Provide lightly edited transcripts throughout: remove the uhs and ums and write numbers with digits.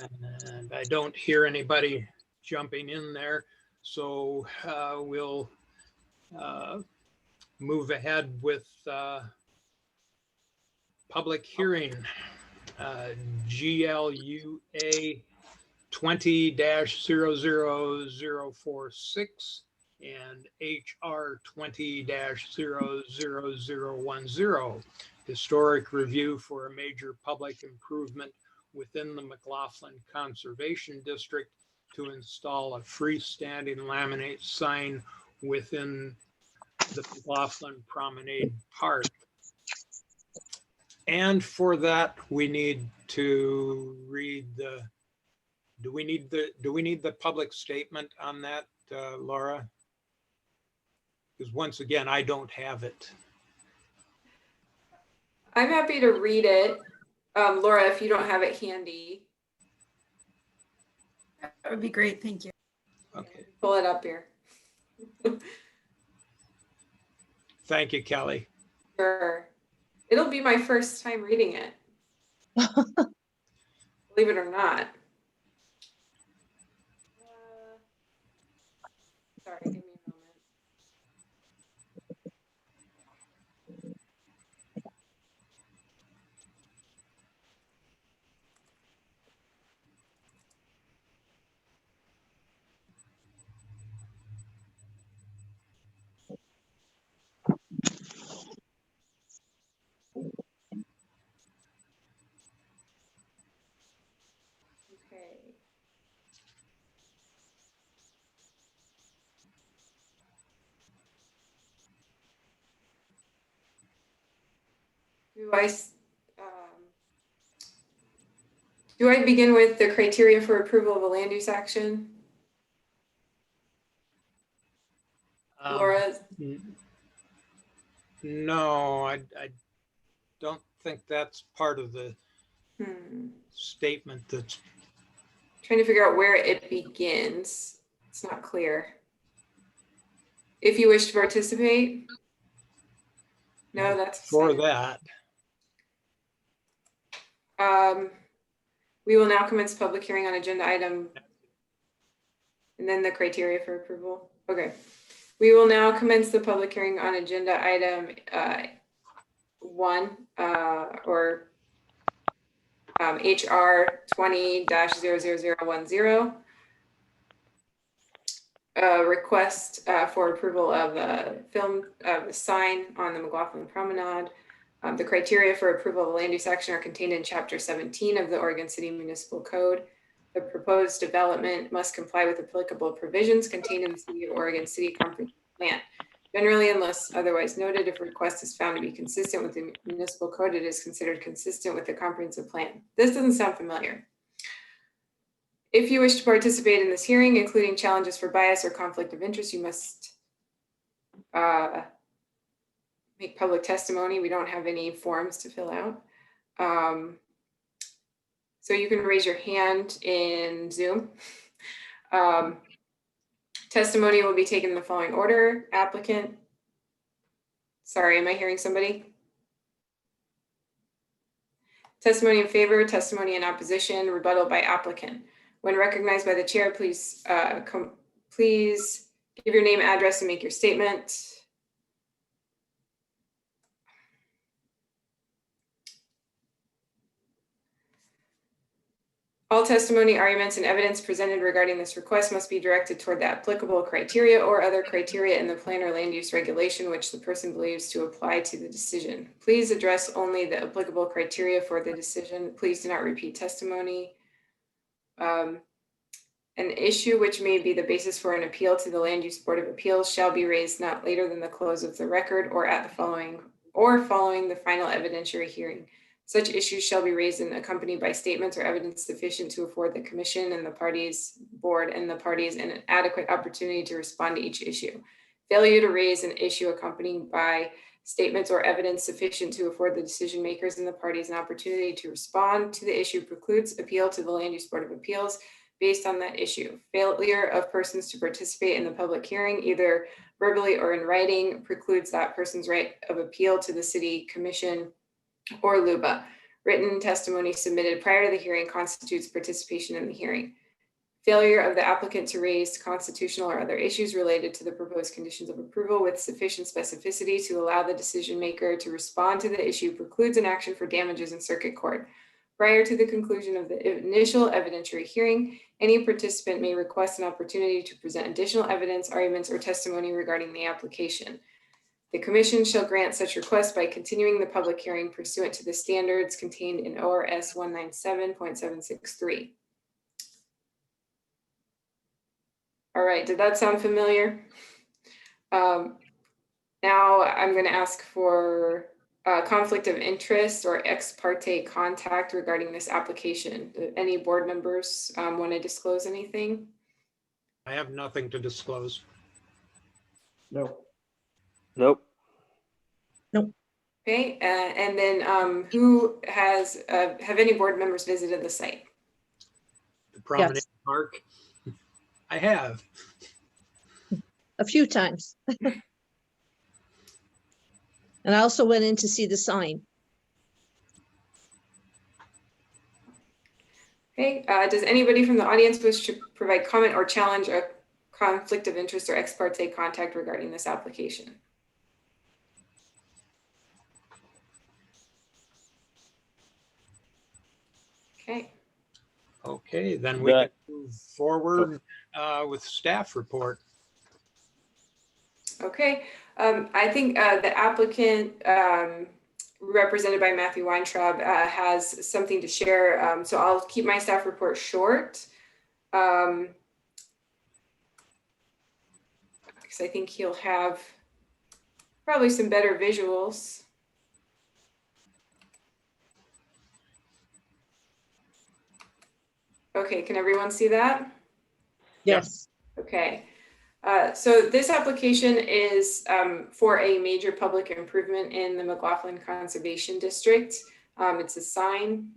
And I don't hear anybody jumping in there. So we'll move ahead with public hearing, GLUA 20-00046 and HR 20-00010, historic review for a major public improvement within the McLaughlin Conservation District to install a freestanding laminate sign within the McLaughlin Promenade Park. And for that, we need to read the, do we need the public statement on that, Laura? Because once again, I don't have it. I'm happy to read it. Laura, if you don't have it handy. That would be great, thank you. Okay. Pull it up here. Thank you, Kelly. Sure. It'll be my first time reading it. Believe it or not. Sorry, give me a moment. Okay. Do I begin with the criteria for approval of a land use action? Laura? No, I don't think that's part of the statement. That's Trying to figure out where it begins. It's not clear. If you wish to participate? No, that's for that. We will now commence public hearing on agenda item and then the criteria for approval. Okay. We will now commence the public hearing on agenda item 1 or HR 20-00010. Request for approval of a film sign on the McLaughlin Promenade. The criteria for approval of a land use action are contained in Chapter 17 of the Oregon City Municipal Code. The proposed development must comply with applicable provisions contained in the City of Oregon City Comprehensive Plan. Generally, unless otherwise noted, if a request is found to be consistent with the municipal code, it is considered consistent with the comprehensive plan. This doesn't sound familiar. If you wish to participate in this hearing, including challenges for bias or conflict of interest, you must make public testimony. We don't have any forms to fill out. So you can raise your hand in Zoom. Testimony will be taken in the following order. Applicant. Sorry, am I hearing somebody? Testimony in favor, testimony in opposition, rebuttal by applicant. When recognized by the chair, please give your name, address, and make your statement. All testimony, arguments, and evidence presented regarding this request must be directed toward the applicable criteria or other criteria in the plan or land use regulation which the person believes to apply to the decision. Please address only the applicable criteria for the decision. Please do not repeat testimony. An issue which may be the basis for an appeal to the Land Use Board of Appeals shall be raised not later than the close of the record or at the following the final evidentiary hearing. Such issues shall be raised and accompanied by statements or evidence sufficient to afford the commission and the parties, board and the parties an adequate opportunity to respond to each issue. Failure to raise an issue accompanied by statements or evidence sufficient to afford the decision makers and the parties an opportunity to respond to the issue precludes appeal to the Land Use Board of Appeals based on that issue. Failure of persons to participate in the public hearing, either verbally or in writing, precludes that person's right of appeal to the city commission or LUBA. Written testimony submitted prior to the hearing constitutes participation in the hearing. Failure of the applicant to raise constitutional or other issues related to the proposed conditions of approval with sufficient specificity to allow the decision maker to respond to the issue precludes an action for damages in circuit court. Prior to the conclusion of the initial evidentiary hearing, any participant may request an opportunity to present additional evidence, arguments, or testimony regarding the application. The commission shall grant such request by continuing the public hearing pursuant to the standards contained in ORS 197.763. All right, did that sound familiar? Now I'm going to ask for conflict of interest or ex parte contact regarding this application. Do any board members want to disclose anything? I have nothing to disclose. No. Nope. Okay, and then who has, have any board members visited the site? The Promenade Park. I have. A few times. And I also went in to see the sign. Okay, does anybody from the audience wish to provide comment or challenge a conflict of interest or ex parte contact regarding this application? Okay. Okay, then we can move forward with staff report. Okay, I think the applicant, represented by Matthew Weintraub, has something to share. So I'll keep my staff report short. Because I think he'll have probably some better visuals. Okay, can everyone see that? Yes. Okay. So this application is for a major public improvement in the McLaughlin Conservation District. It's a sign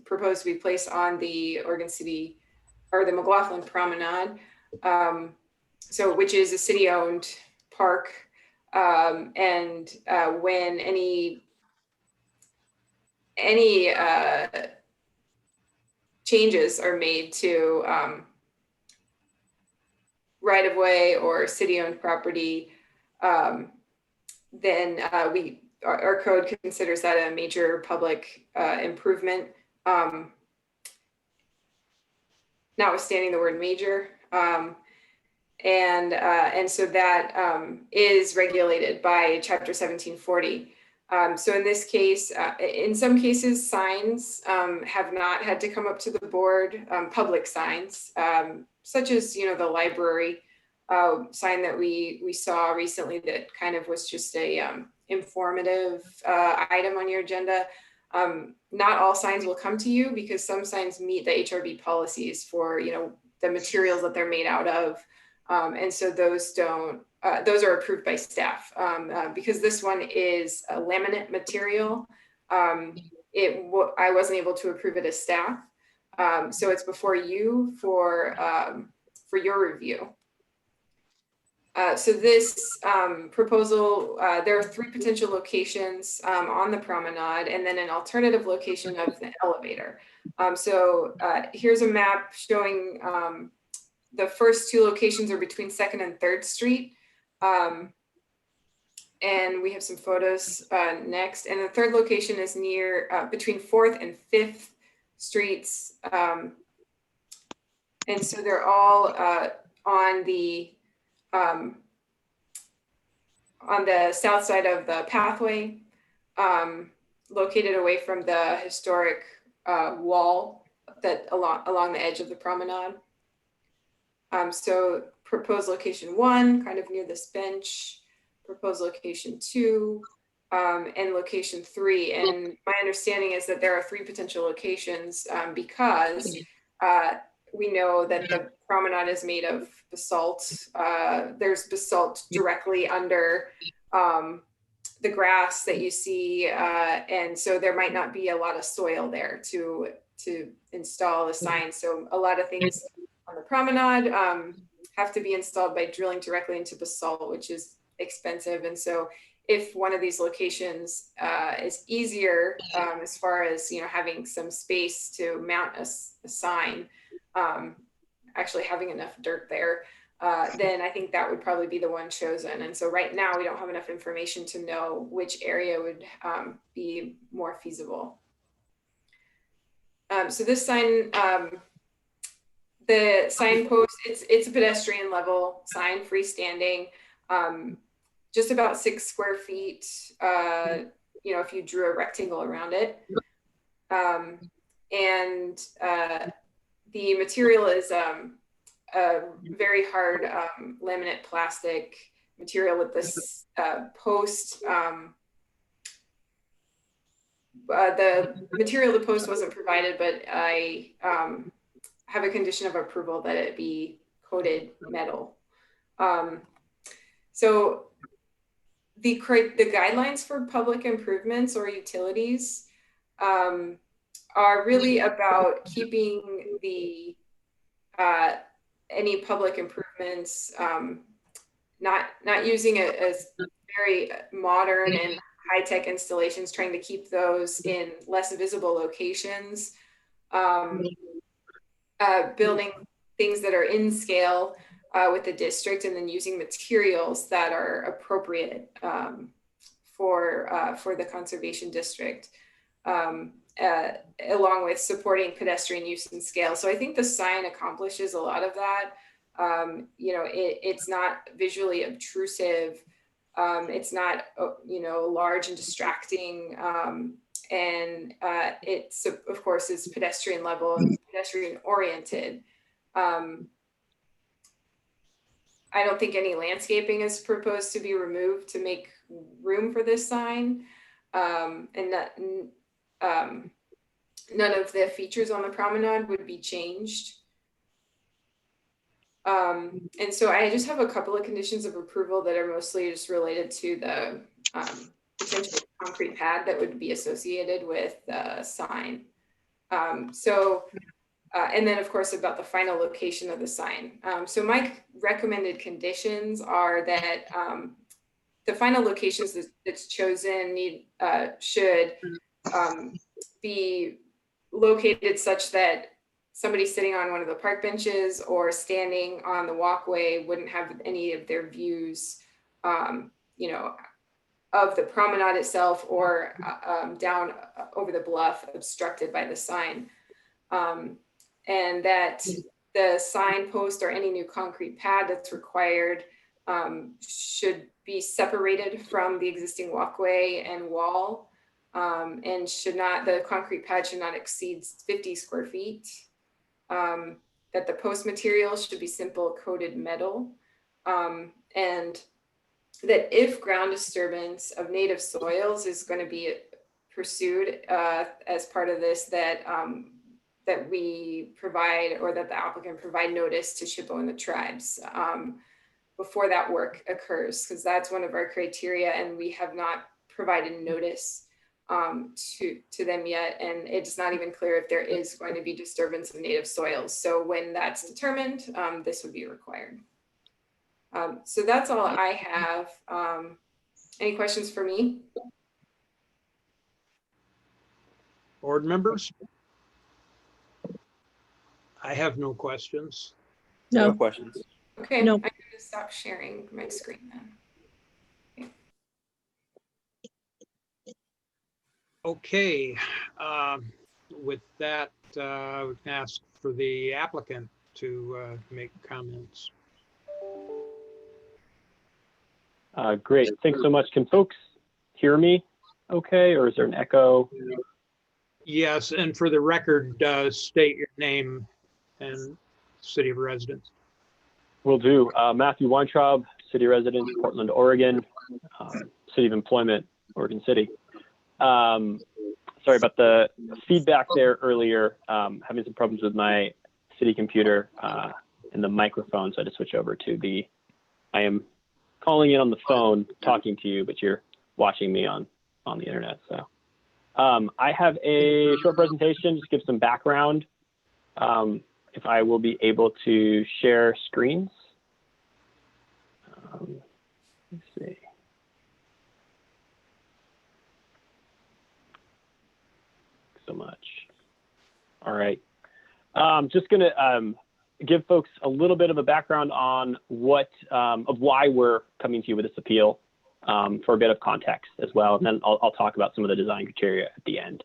proposed to be placed on the Oregon City or the McLaughlin Promenade, which is a city-owned park. And when any changes are made to right-of-way or city-owned property, then our code considers that a major public improvement, notwithstanding the word major, and so that is regulated by Chapter 1740. So in this case, in some cases, signs have not had to come up to the board, public signs, such as, the library sign that we saw recently that kind of was just a informative item on your agenda. Not all signs will come to you because some signs meet the HRB policies for, the materials that they're made out of. And so those are approved by staff because this one is a laminate material. I wasn't able to approve it as staff. So it's before you for your review. So this proposal, there are 3 potential locations on the promenade and then an alternative location of the elevator. So here's a map showing the first 2 locations are between 2nd and 3rd Street. And we have some photos next. And the 3rd location is near between 4th and 5th Streets. And so they're all on the south side of the pathway, located away from the historic wall that along the edge of the promenade. So proposed location 1, kind of near this bench, proposed location 2, and location 3. And my understanding is that there are 3 potential locations because we know that the promenade is made of basalt. There's basalt directly under the grass that you see. And so there might not be a lot of soil there to install a sign. So a lot of things on the promenade have to be installed by drilling directly into basalt, which is expensive. And so if one of these locations is easier as far as, having some space to mount a sign, actually having enough dirt there, then I think that would probably be the one chosen. And so right now we don't have enough information to know which area would be more feasible. So this sign, the signpost, it's a pedestrian level sign, freestanding, just about 6 square feet, if you drew a rectangle around it. The material is a very hard laminate plastic material with this post. The material of the post wasn't provided, but I have a condition of approval that it be coated metal. So the guidelines for public improvements or utilities are really about keeping the any public improvements, not using it as very modern and high-tech installations, trying to keep those in less visible locations, building things that are in scale with the district, and then using materials that are appropriate for the conservation district, along with supporting pedestrian use and scale. So I think the sign accomplishes a lot of that. It's not visually obtrusive. It's not, large and distracting. And it's, of course, is pedestrian level and pedestrian oriented. I don't think any landscaping is proposed to be removed to make room for this sign. And that, none of the features on the promenade would be changed. And so I just have a couple of conditions of approval that are mostly just related to the potential concrete pad that would be associated with the sign. And then of course about the final location of the sign. So my recommended conditions are that the final locations that's chosen should be located such that somebody sitting on one of the park benches or standing on the walkway wouldn't have any of their views, of the promenade itself or down over the bluff obstructed by the sign. And that the sign post or any new concrete pad that's required should be separated from the existing walkway and wall, and the concrete pad should not exceed 50 square feet. That the post material should be simple coated metal, and that if ground disturbance of native soils is going to be pursued as part of this, that we provide, or that the applicant provide notice to SHPO and the tribes before that work occurs, because that's one of our criteria, and we have not provided notice to them yet, and it's not even clear if there is going to be disturbance of native soils. So when that's determined, this would be required. So that's all I have. Any questions for me? Board members? I have no questions. No No, questions. Okay, No. I'm going to stop sharing my screen then. Okay, with that, we can ask for the applicant to make comments. Great, thanks so much. Can folks hear me okay, or is there an echo? Yes, and for the record, state your name and city of residence. Will do. Matthew Weintraub, city resident, Portland, Oregon, city of employment, Oregon City. Sorry about the feedback there earlier. Having some problems with my city computer and the microphone, so I had to switch over to I am calling in on the phone, talking to you, but you're watching me on the internet. So I have a short presentation, just give some background. If I will be able to share screens. Let's see. All right. Just going to give folks a little bit of a background on what of why we're coming to you with this appeal for a bit of context as well. And then I'll talk about some of the design criteria at the end.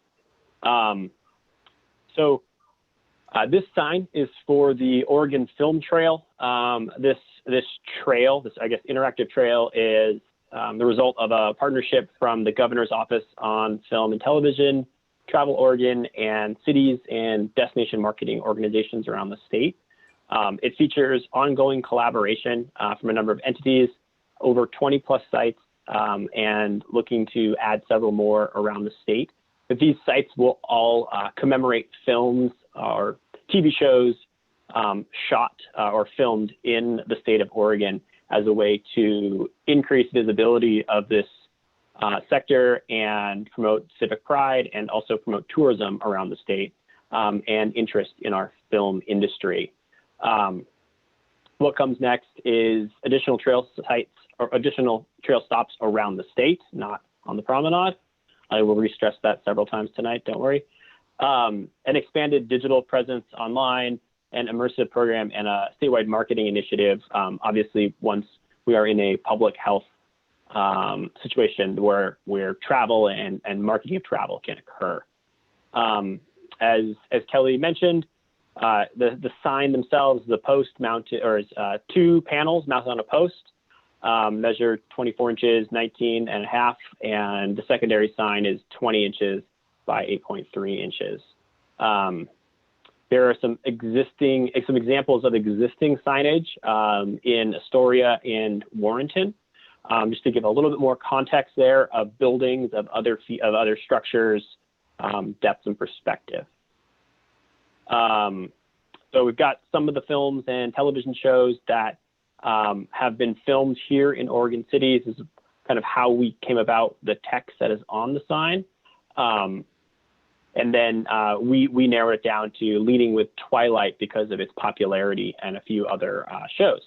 This sign is for the Oregon Film Trail. This trail, I guess, interactive trail is the result of a partnership from the Governor's Office on Film and Television, Travel Oregon, and cities and destination marketing organizations around the state. It features ongoing collaboration from a number of entities, over 20 plus sites, and looking to add several more around the state. But these sites will all commemorate films or TV shows shot or filmed in the state of Oregon as a way to increase visibility of this sector and promote civic pride and also promote tourism around the state and interest in our film industry. What comes next is additional trail sites or additional trail stops around the state, not on the promenade. I will re-stress that several times tonight, don't worry. An expanded digital presence online, an immersive program, and a statewide marketing initiative. Obviously, once we are in a public health situation where travel and marketing of travel can occur. As Kelly mentioned, the sign themselves, the post mounted, or is 2 panels mounted on a post, measure 24 inches, 19 and a half, and the secondary sign is 20 inches by 8.3 inches. There are some examples of existing signage in Astoria and Warrenton. Just to give a little bit more context there of buildings, of other structures, depth and perspective. So we've got some of the films and television shows that have been filmed here in Oregon City. This is kind of how we came about the text that is on the sign. And then we narrowed it down to Leading with Twilight because of its popularity and a few other shows.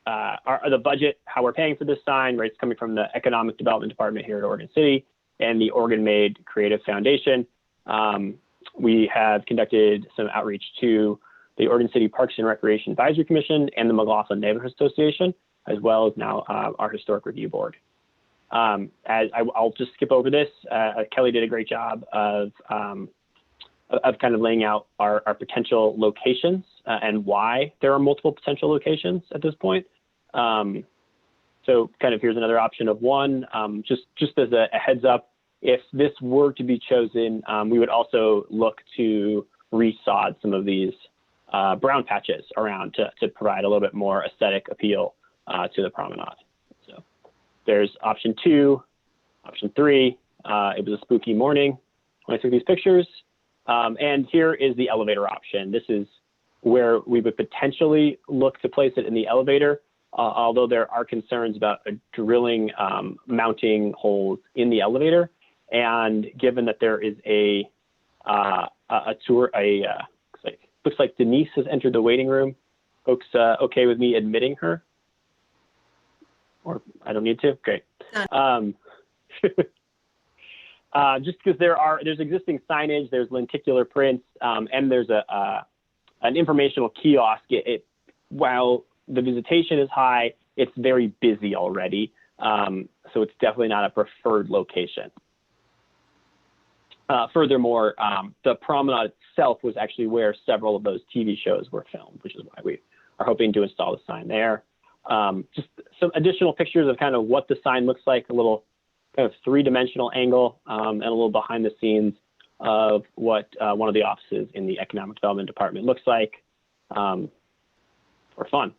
The budget, how we're paying for this sign, right, it's coming from the Economic Development Department here at Oregon City and the Oregon Made Creative Foundation. We have conducted some outreach to the Oregon City Parks and Recreation Advisory Commission and the McLaughlin Neighborhood Association, as well as now our Historic Review Board. I'll just skip over this. Kelly did a great job of kind of laying out our potential locations and why there are multiple potential locations at this point. So kind of here's another option of one. Just as a heads up, if this were to be chosen, we would also look to resod some of these brown patches around to provide a little bit more aesthetic appeal to the promenade. So there's option 2, option 3. It was a spooky morning when I took these pictures. And here is the elevator option. This is where we would potentially look to place it in the elevator, although there are concerns about drilling mounting holes in the elevator. And given that there is a tour, looks like Denise has entered the waiting room. Folks, okay with me admitting her? Or I don't need to? Great. Just because there's existing signage, there's lenticular prints, and there's an informational kiosk. While the visitation is high, it's very busy already. So it's definitely not a preferred location. Furthermore, the promenade itself was actually where several of those TV shows were filmed, which is why we are hoping to install the sign there. Just some additional pictures of kind of what the sign looks like, a little kind of 3-dimensional angle, and a little behind the scenes of what one of the offices in the Economic Development Department looks like for fun.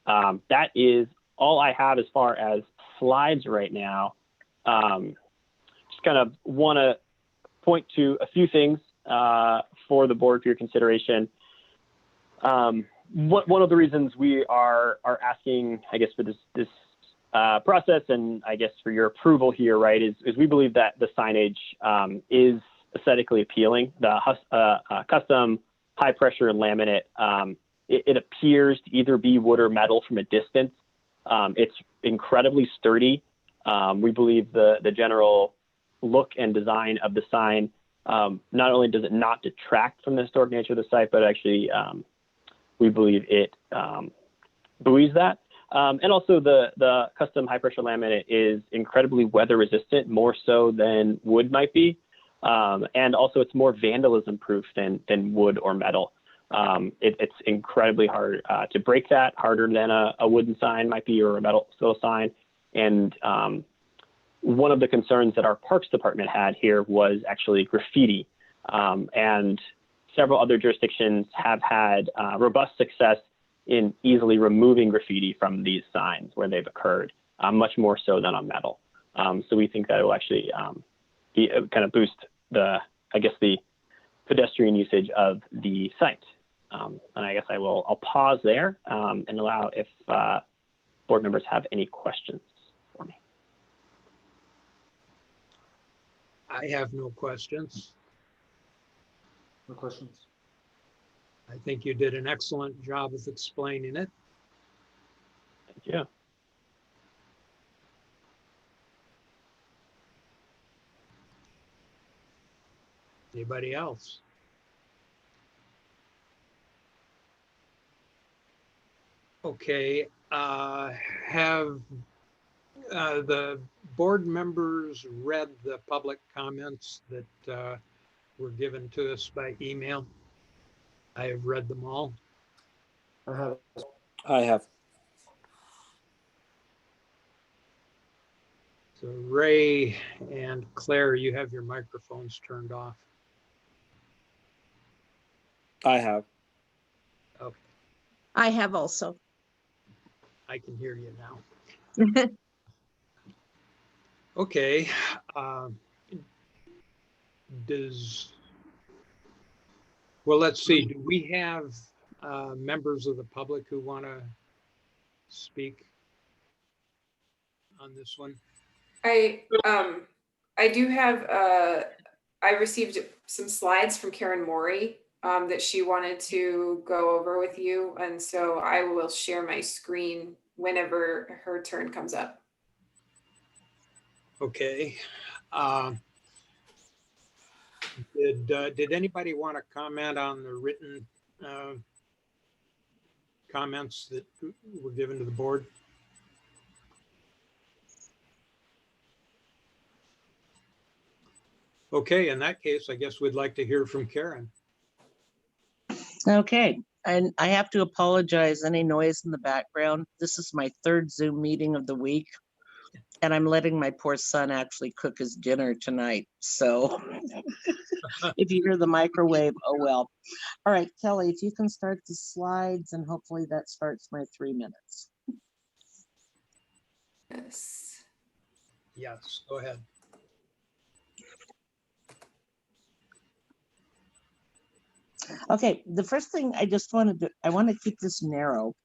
That is all I have as far as slides right now. Just kind of want to point to a few things for the board for your consideration. One of the reasons we are asking, I guess, for this process and I guess for your approval here, right, is we believe that the signage is aesthetically appealing. The custom high pressure laminate, it appears to either be wood or metal from a distance. It's incredibly sturdy. We believe the general look and design of the sign not only does it not detract from the historic nature of the site, but actually we believe it buoys that. And also the custom high pressure laminate is incredibly weather resistant, more so than wood might be. And also it's more vandalism proof than wood or metal. It's incredibly hard to break that, harder than a wooden sign might be or a metal sign. And one of the concerns that our Parks Department had here was actually graffiti. And several other jurisdictions have had robust success in easily removing graffiti from these signs where they've occurred, much more so than on metal. So we think that it will actually kind of boost the pedestrian usage of the site. And I guess I'll pause there and allow if board members have any questions for me. I have no questions. No questions. I think you did an excellent job of explaining it. Thank you. Anybody else? Okay, have the board members read the public comments that were given to us by email? I have read them all. I have. So Ray and Claire, you have your microphones turned off. I have. Okay, I have also. I can hear you now. Okay. Well, let's see. Do we have members of the public who want to speak on this one? I do have, I received some slides from Karen Morey that she wanted to go over with you. And so I will share my screen whenever her turn comes up. Okay. Did anybody want to comment on the written comments that were given to the board? Okay, in that case, I guess we'd like to hear from Karen. Okay, and I have to apologize, any noise in the background. This is my third Zoom meeting of the week, and I'm letting my poor son actually cook his dinner tonight. So if you hear the microwave, oh well. All right, Kelly, if you can start the slides, and hopefully that starts my 3 minutes. Yes. Yes, go ahead. Okay, the first thing I just want to do, I want to keep this narrow.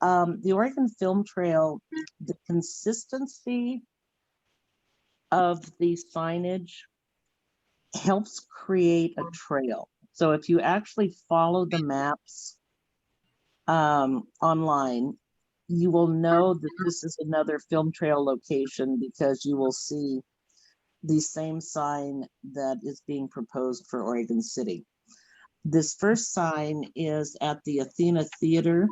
The Oregon Film Trail, the consistency of the signage helps create a trail. So if you actually follow the maps online, you will know that this is another film trail location because you will see the same sign that is being proposed for Oregon City. This first sign is at the Athena Theater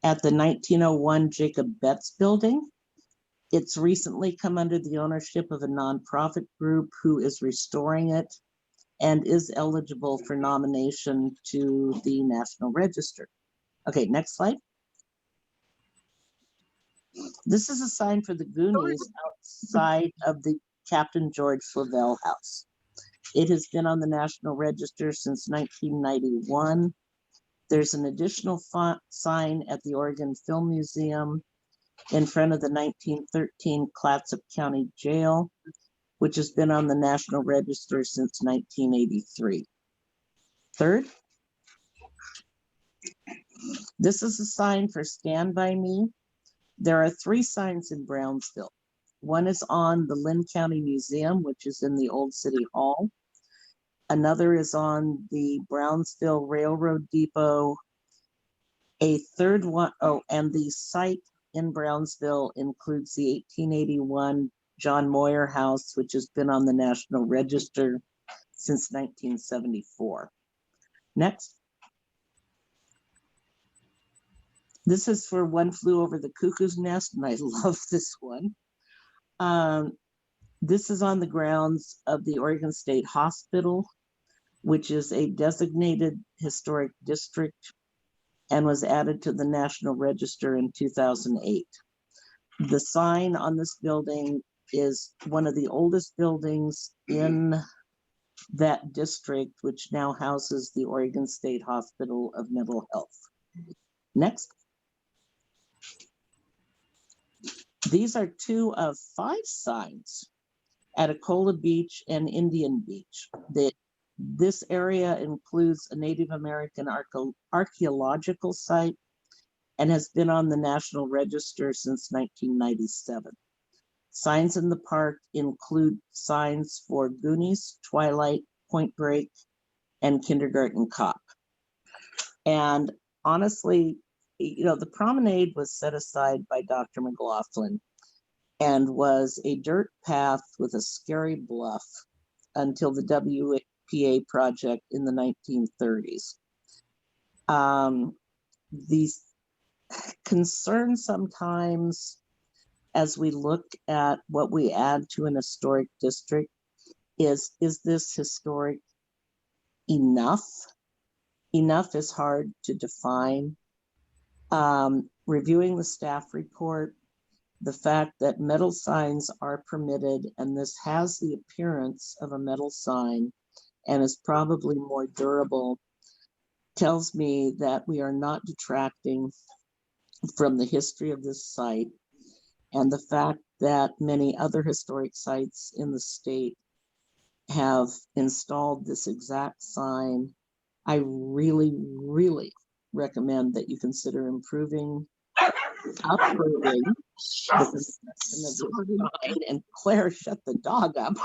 at the 1901 Jacob Betts building. It's recently come under the ownership of a nonprofit group who is restoring it and is eligible for nomination to the National Register. Okay, next slide. This is a sign for the Goonies outside of the Captain George Flavelle House. It has been on the National Register since 1991. There's an additional sign at the Oregon Film Museum in front of the 1913 Clatsop County Jail, which has been on the National Register since 1983. Third, this is a sign for Stand By Me. There are 3 signs in Brownsville. One is on the Lynn County Museum, which is in the Old City Hall. Another is on the Brownsville Railroad Depot. A third one, oh, and the site in Brownsville includes the 1881 John Moyer House, which has been on the National Register since 1974. Next. This is for One Flew Over the Cuckoo's Nest, and I love this one. This is on the grounds of the Oregon State Hospital, which is a designated historic district and was added to the National Register in 2008. The sign on this building is one of the oldest buildings in that district, which now houses the Oregon State Hospital of Mental Health. Next. These are 2 of 5 signs at Akola Beach and Indian Beach. This area includes a Native American archaeological site and has been on the National Register since 1997. Signs in the park include signs for Goonies, Twilight, Point Break, and Kindergarten Cop. And honestly, you know, the promenade was set aside by Dr. McLaughlin and was a dirt path with a scary bluff until the WPA project in the 1930s. These concerns sometimes, as we look at what we add to an historic district, is this historic enough? Enough is hard to define. Reviewing the staff report, the fact that metal signs are permitted, and this has the appearance of a metal sign and is probably more durable, tells me that we are not detracting from the history of this site, and the fact that many other historic sites in the state have installed this exact sign. I really, really recommend that you consider upgrading the construction of the sign. And Claire, shut the dog up.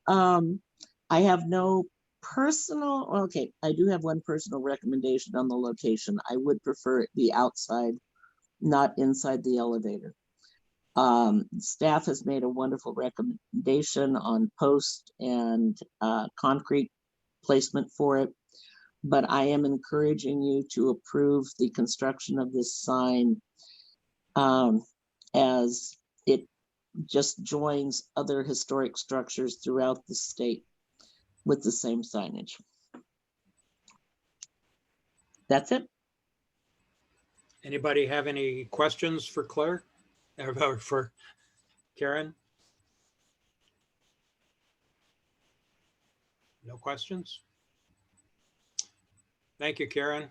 I have no personal, okay, I do have one personal recommendation on the location. I would prefer it be outside, not inside the elevator. Staff has made a wonderful recommendation on post and concrete placement for it, but I am encouraging you to approve the construction of this sign as it just joins other historic structures throughout the state with the same signage. That's it. Anybody have any questions for Claire or for Karen? No questions? Thank you, Karen.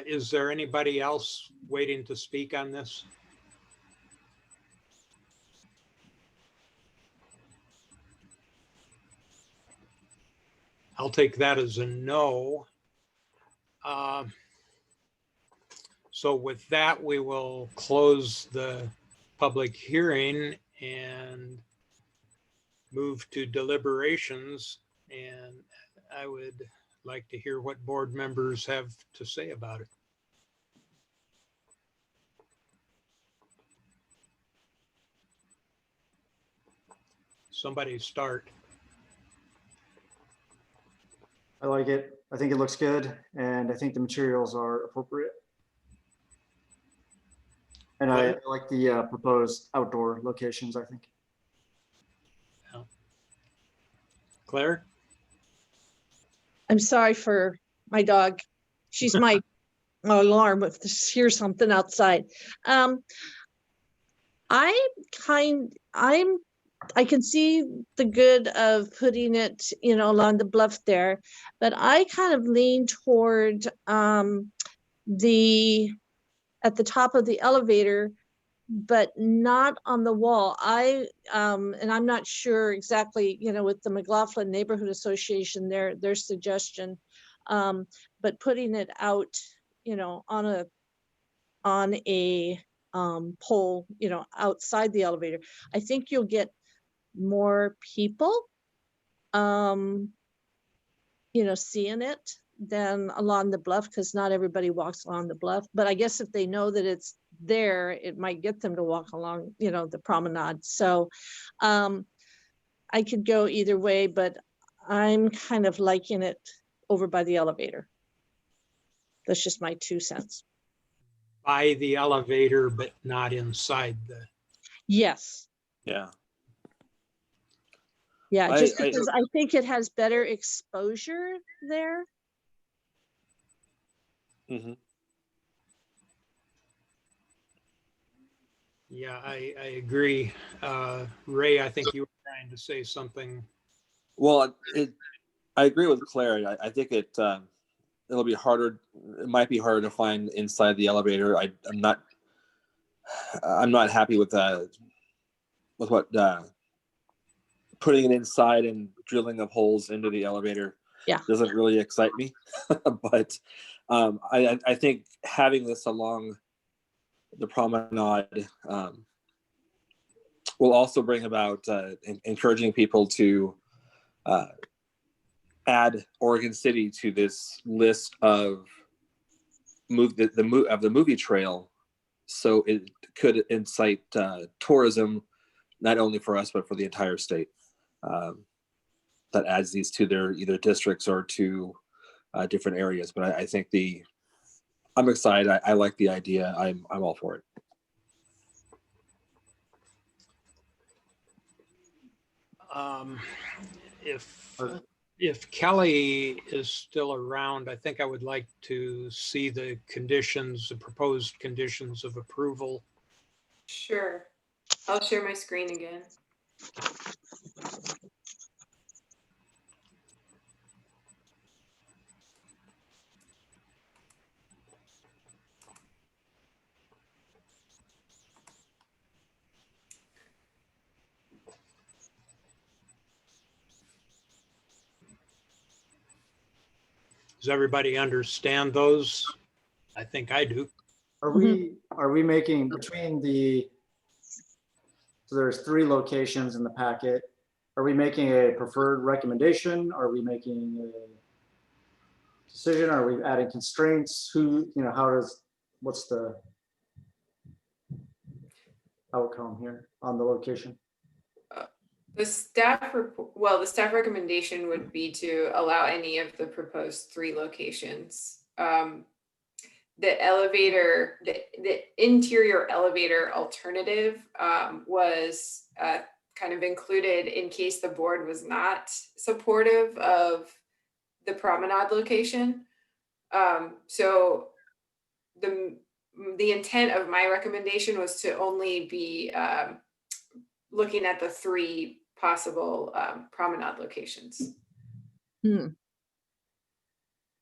Is there anybody else waiting to speak on this? I'll take that as a no. So with that, we will close the public hearing and move to deliberations. And I would like to hear what board members have to say about it. Somebody start. I like it. I think it looks good, and I think the materials are appropriate. And I like the proposed outdoor locations, I think. Claire? I'm sorry for my dog. She's my alarm if I hear something outside. I can see the good of putting it, you know, along the bluff there, but I kind of lean toward at the top of the elevator, but not on the wall. And I'm not sure exactly, you know, with the McLaughlin Neighborhood Association, their suggestion, but putting it out, you know, on a pole, you know, outside the elevator, I think you'll get more people, you know, seeing it than along the bluff, because not everybody walks along the bluff. But I guess if they know that it's there, it might get them to walk along, the promenade. So I could go either way, but I'm kind of liking it over by the elevator. That's just my 2 cents. By the elevator, but not inside the. Yes. Yeah. Yeah, I- just I- because I think it has better exposure there. hmm Yeah, I agree. Ray, I think you were trying to say something. Well, I agree with Claire. I think it'll be harder. It might be harder to find inside the elevator. I'm not happy with what putting it inside and drilling of holes into the elevator. Yeah. Doesn't really excite me. But I think having this along the promenade will also bring about encouraging people to add Oregon City to this list of the movie trail, so it could incite tourism not only for us but for the entire state. That adds these to their either districts or to different areas. But I think I'm excited. I like the idea. I'm all for it. If Kelly is still around, I think I would like to see the proposed conditions of approval. Sure. I'll share my screen again. Does everybody understand those? I think I do. Are we making so there's 3 locations in the packet. Are we making a preferred recommendation? Are we making a decision? Are we adding constraints? What's the outcome here on the location? The staff recommendation would be to allow any of the proposed 3 locations. The elevator, the interior elevator alternative was kind of included in case the board was not supportive of the promenade location. So the intent of my recommendation was to only be looking at the 3 possible promenade locations. Hmm.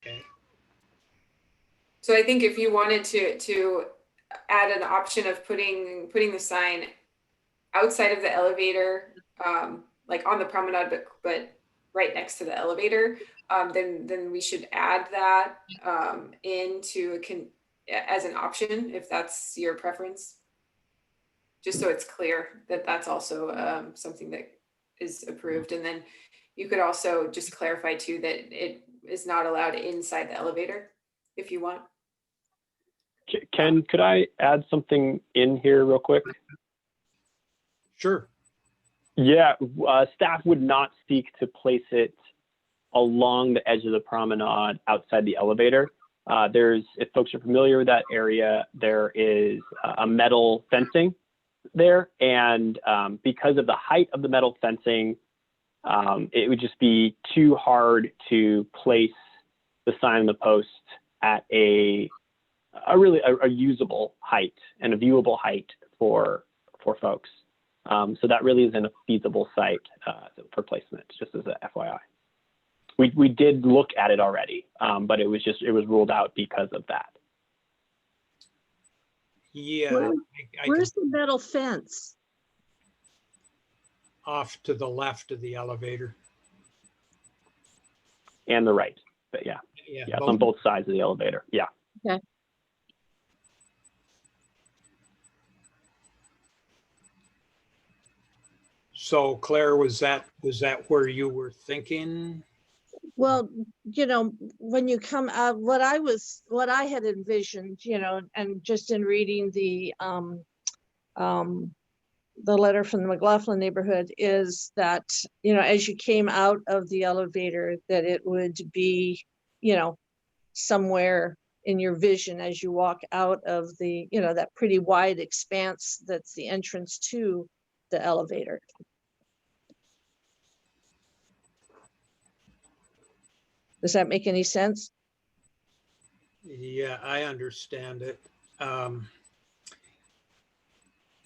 Okay. So I think if you wanted to add an option of putting the sign outside of the elevator, like on the promenade, but right next to the elevator, then we should add that into as an option if that's your preference. Just so it's clear that that's also something that is approved. And then you could also just clarify too that it is not allowed inside the elevator if you want. Ken, could I add something in here real quick? Sure. Yeah, staff would not seek to place it along the edge of the promenade outside the elevator. If folks are familiar with that area, there is a metal fencing there. And because of the height of the metal fencing, it would just be too hard to place the sign on the post at a usable height and a viewable height for folks. So that really isn't a feasible site for placement, just as a FYI. We did look at it already, but it was ruled out because of that. Yeah. Where's the metal fence? Off to the left of the elevator. And the right, but yeah, it's on both sides of the elevator. Yeah. Okay. So Claire, was that where you were thinking? Well, you know, when you come out, what I had envisioned, you know, and just in reading the letter from the McLaughlin neighborhood is that, you know, as you came out of the elevator, that it would be, you know, somewhere in your vision as you walk out of the, you know, that pretty wide expanse that's the entrance to the elevator. Does that make any sense? Yeah, I understand it.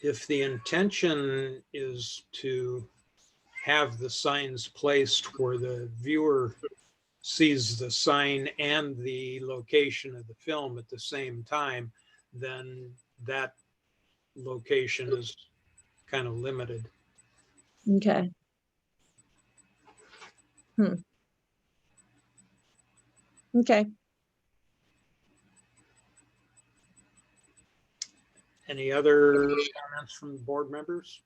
If the intention is to have the signs placed where the viewer sees the sign and the location of the film at the same time, then that location is kind of limited. Okay. Okay. Any other comments from the board members?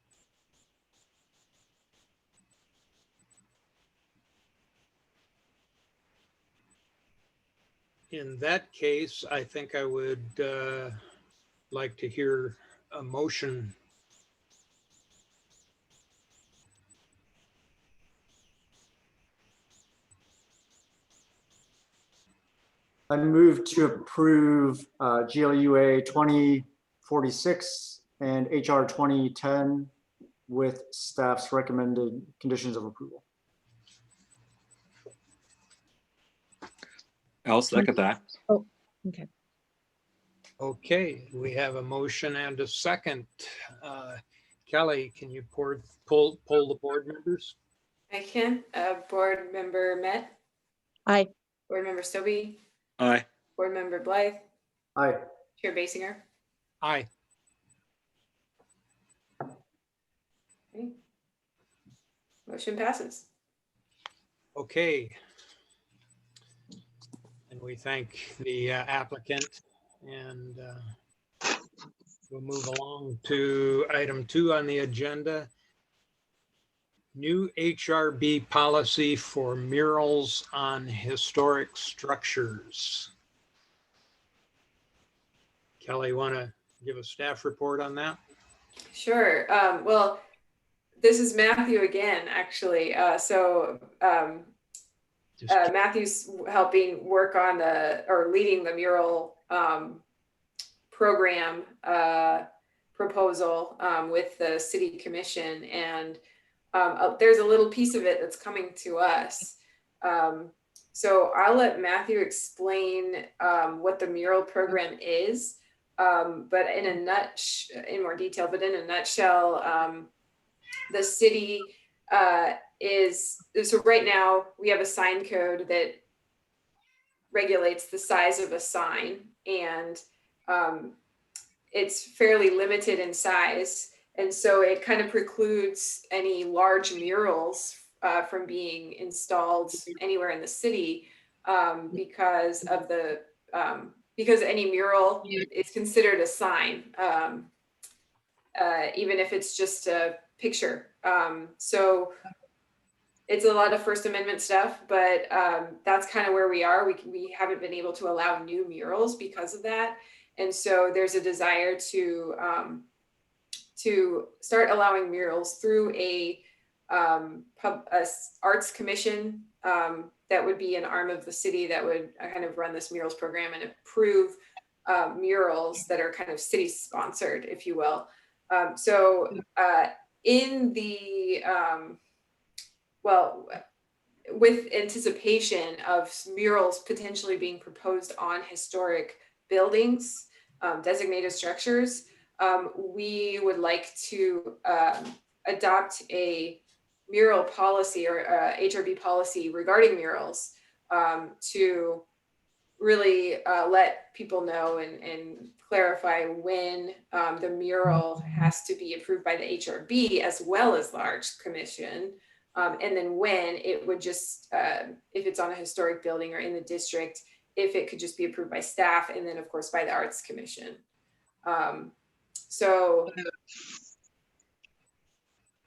In that case, I think I would like to hear a motion. I move to approve GLUA 2046 and HR 2010 with staff's recommended conditions of approval. I'll second that. Oh, okay. Okay, we have a motion and a second. Kelly, can you pull the board members? I can. Board Member Met, Aye. Board Member Stobie, Aye. Board Member Blythe, Aye. Chair Basinger. Aye. Okay. Motion passes. Okay. And we thank the applicant, and we'll move along to item 2 on the agenda. New HRB policy for murals on historic structures. Kelly, want to give a staff report on that? Sure. Well, this is Matthew again, actually. Matthew's helping work on leading the mural program proposal with the city commission. And there's a little piece of it that's coming to us. So I'll let Matthew explain what the mural program is, but in more detail, but in a nutshell, the city so right now we have a sign code that regulates the size of a sign, and it's fairly limited in size. And so it kind of precludes any large murals from being installed anywhere in the city because any mural is considered a sign, even if it's just a picture. So it's a lot of First Amendment stuff, but that's kind of where we are. We haven't been able to allow new murals because of that. And so there's a desire to start allowing murals through a arts commission that would be an arm of the city that would kind of run this murals program and approve murals that are kind of city sponsored, if you will. In the with anticipation of murals potentially being proposed on historic buildings, designated structures, we would like to adopt a mural policy or HRB policy regarding murals to really let people know and clarify when the mural has to be approved by the HRB as well as the Arts Commission. And then when it would just, if it's on a historic building or in the district, if it could just be approved by staff, and then of course by the Arts Commission.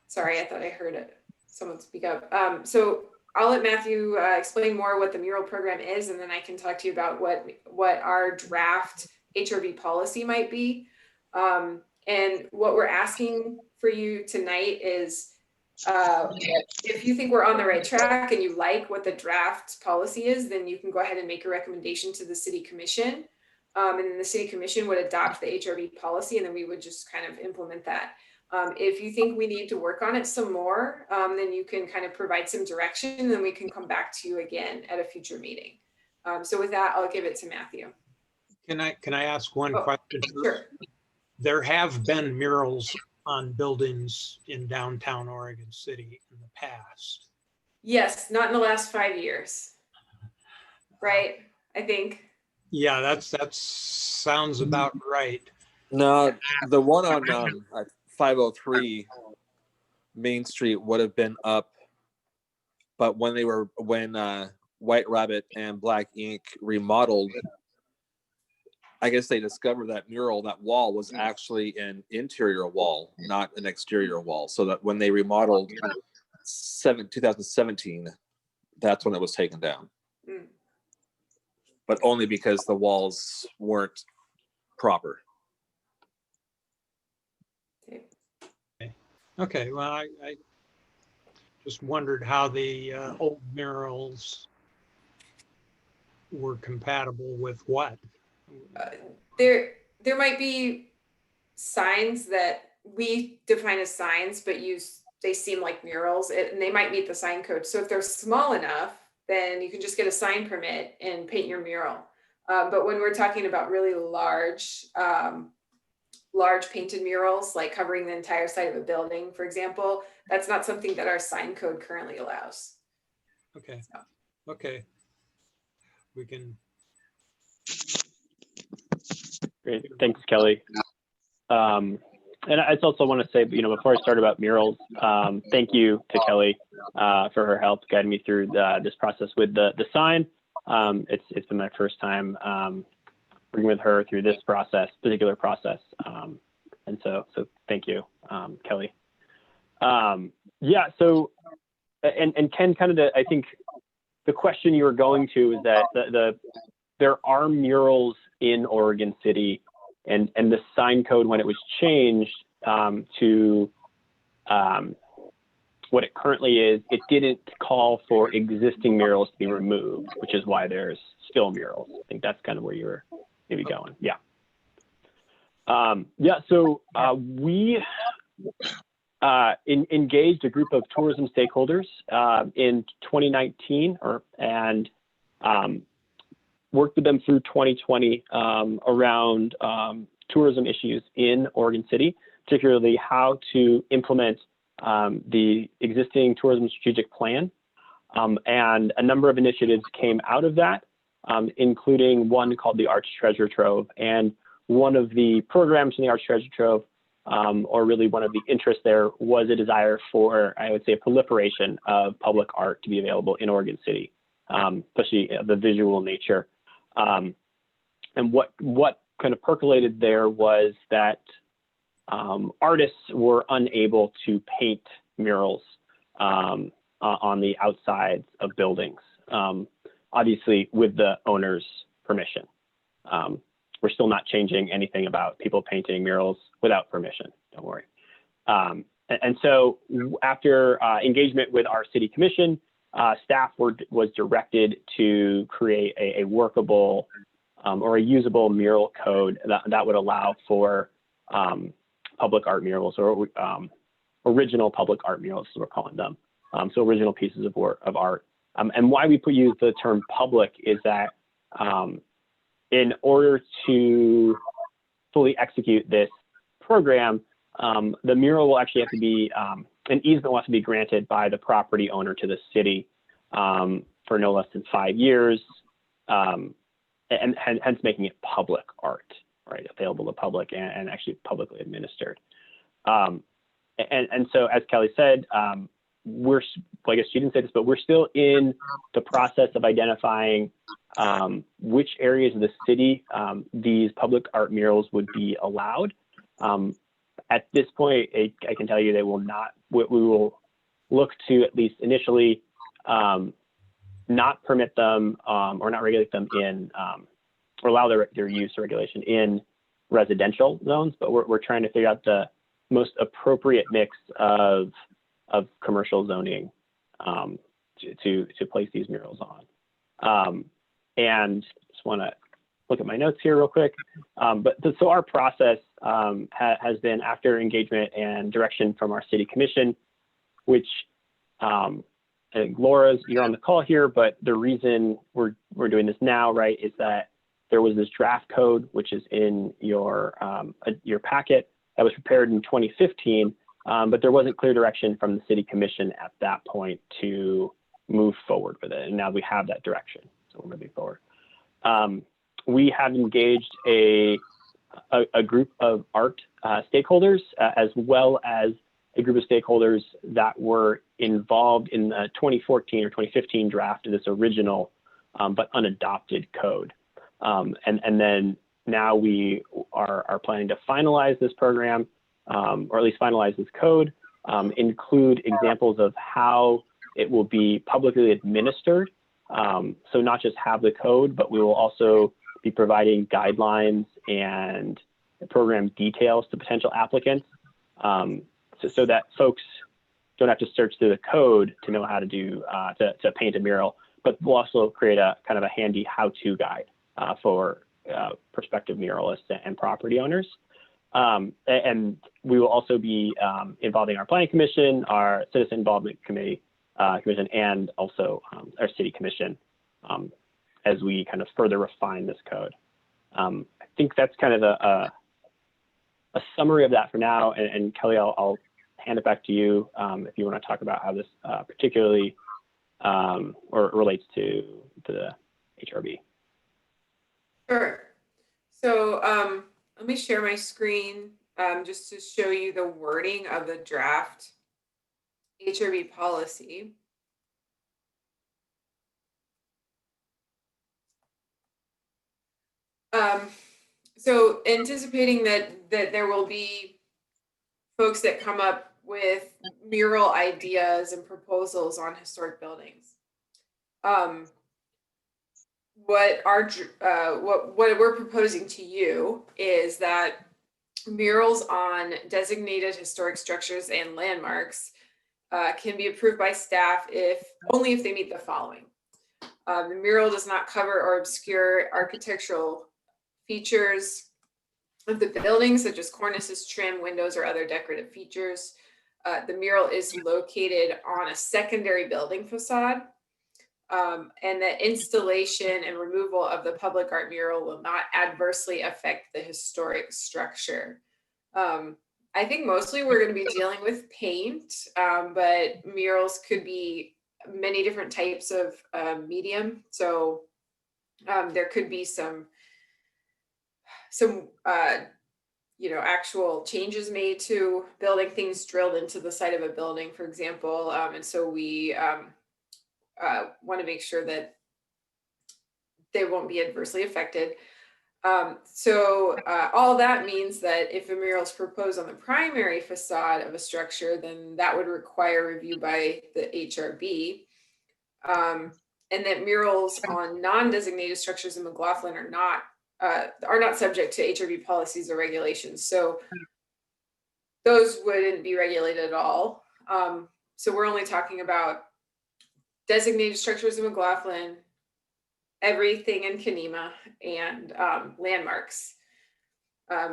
Sorry, I thought I heard someone speak up. So I'll let Matthew explain more what the mural program is, and then I can talk to you about what our draft HRV policy might be. And what we're asking for you tonight is, if you think we're on the right track and you like what the draft policy is, then you can go ahead and make a recommendation to the city commission. And then the city commission would adopt the HRV policy, and then we would just kind of implement that. If you think we need to work on it some more, then you can kind of provide some direction, and then we can come back to you again at a future meeting. So with that, I'll give it to Matthew. Can I ask one question? Sure. There have been murals on buildings in downtown Oregon City in the past. Yes, not in the last 5 years. Right, I think. Yeah, that sounds about right. No, the one on 503 Main Street would have been up, but when White Rabbit and Black Ink remodeled, I guess they discovered that mural, that wall was actually an interior wall, not an exterior wall. So that when they remodeled 2017, that's when it was taken down. Mm. But only because the walls weren't proper. Okay, well, I just wondered how the old murals were compatible with what. There might be signs that we define as signs, but they seem like murals, and they might meet the sign code. So if they're small enough, then you can just get a sign permit and paint your mural. But when we're talking about really large painted murals, like covering the entire side of a building, for example, that's not something that our sign code currently allows. Okay. Okay. We can. Great, thanks, Kelly. And I also want to say, before I start about murals, thank you to Kelly for her help guiding me through this process with the sign. It's been my first time working with her through this particular process. And so thank you, Kelly. Yeah, so, and Ken, I think the question you were going to is that there are murals in Oregon City, and the sign code, when it was changed to what it currently is, it didn't call for existing murals to be removed, which is why there's still murals. I think that's kind of where you were maybe going. Yeah. So we engaged a group of tourism stakeholders in 2019 and worked with them through 2020 around tourism issues in Oregon City, particularly how to implement the existing tourism strategic plan. And a number of initiatives came out of that, including one called the Arts Treasure Trove. And one of the programs in the Arts Treasure Trove, or really one of the interests there, was a desire for, I would say, a proliferation of public art to be available in Oregon City, especially the visual nature. And what kind of percolated there was that artists were unable to paint murals on the outsides of buildings, obviously with the owner's permission. We're still not changing anything about people painting murals without permission, don't worry. And so after engagement with our city commission, staff was directed to create a workable or a usable mural code that would allow for public art murals, or original public art murals, as we're calling them. So original pieces of art. And why we use the term public is that in order to fully execute this program, the mural will actually have to be, an easement will have to be granted by the property owner to the city for no less than 5 years, and hence making it public art, right? Available to public and actually publicly administered. And so, as Kelly said, I guess she didn't say this, but we're still in the process of identifying which areas of the city these public art murals would be allowed. At this point, I can tell you they will not. We will look to, at least initially, not permit them or not regulate them in, or allow their use or regulation in residential zones, but we're trying to figure out the most appropriate mix of commercial zoning to place these murals on. And just want to look at my notes here real quick. So our process has been, after engagement and direction from our city commission, which I think Laura's, you're on the call here, but the reason we're doing this now, right, is that there was this draft code, which is in your packet, that was prepared in 2015, but there wasn't clear direction from the city commission at that point to move forward with it. And now we have that direction, so we're moving forward. We have engaged a group of art stakeholders, as well as a group of stakeholders that were involved in the 2014 or 2015 draft of this original but unadopted code. And then now we are planning to finalize this program, or at least finalize this code, include examples of how it will be publicly administered. So not just have the code, but we will also be providing guidelines and program details to potential applicants, so that folks don't have to search through the code to know how to do to paint a mural, but we'll also create a kind of a handy how-to guide for prospective muralists and property owners. And we will also be involving our planning commission, our citizen involvement committee, commission, and also our city commission as we kind of further refine this code. I think that's kind of a summary of that for now. And Kelly, I'll hand it back to you if you want to talk about how this particularly or relates to the HRB. Sure. So let me share my screen just to show you the wording of the draft HRB policy. So anticipating that there will be folks that come up with mural ideas and proposals on historic buildings. What we're proposing to you is that murals on designated historic structures and landmarks can be approved by staff only if they meet the following. The mural does not cover or obscure architectural features of the building, such as cornices, trim, windows, or other decorative features. The mural is located on a secondary building facade. And the installation and removal of the public art mural will not adversely affect the historic structure. I think mostly we're going to be dealing with paint, but murals could be many different types of medium. So there could be some actual changes made to building, things drilled into the side of a building, for example. And so we want to make sure that they won't be adversely affected. So all that means that if a mural is proposed on the primary facade of a structure, then that would require review by the HRB. And that murals on non-designated structures in McLaughlin are not subject to HRB policies or regulations. So those wouldn't be regulated at all. So we're only talking about designated structures in McLaughlin, everything in Kenema, and landmarks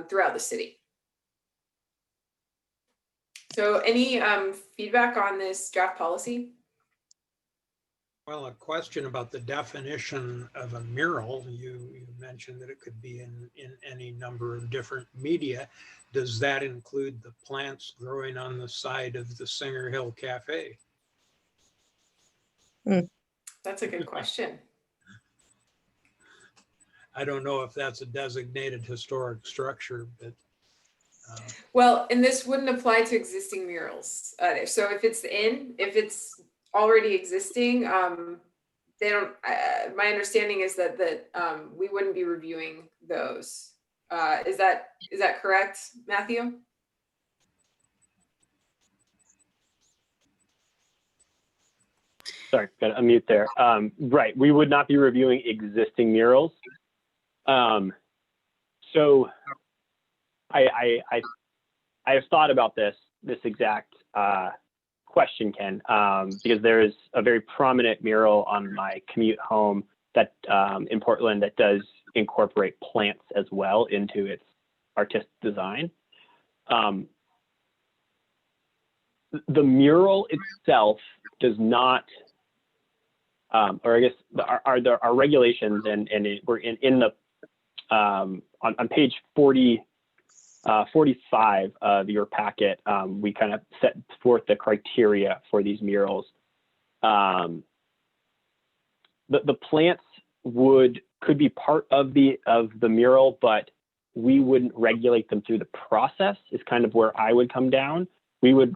throughout the city. So any feedback on this draft policy? Well, a question about the definition of a mural. You mentioned that it could be in any number of different media. Does that include the plants growing on the side of the Singer Hill Cafe? That's a good question. I don't know if that's a designated historic structure, but. Well, and this wouldn't apply to existing murals either. So if it's already existing, they don't. My understanding is that we wouldn't be reviewing those. Is that correct, Matthew? Sorry, got to unmute there. Right, we would not be reviewing existing murals. So I have thought about this exact question, Ken, because there is a very prominent mural on my commute home that in Portland that does incorporate plants as well into its artistic design. The mural itself does not, or I guess our regulations we're in the on page 45 of your packet, we kind of set forth the criteria for these murals. The plants could be part of the mural, but we wouldn't regulate them through the process. Is kind of where I would come down. We would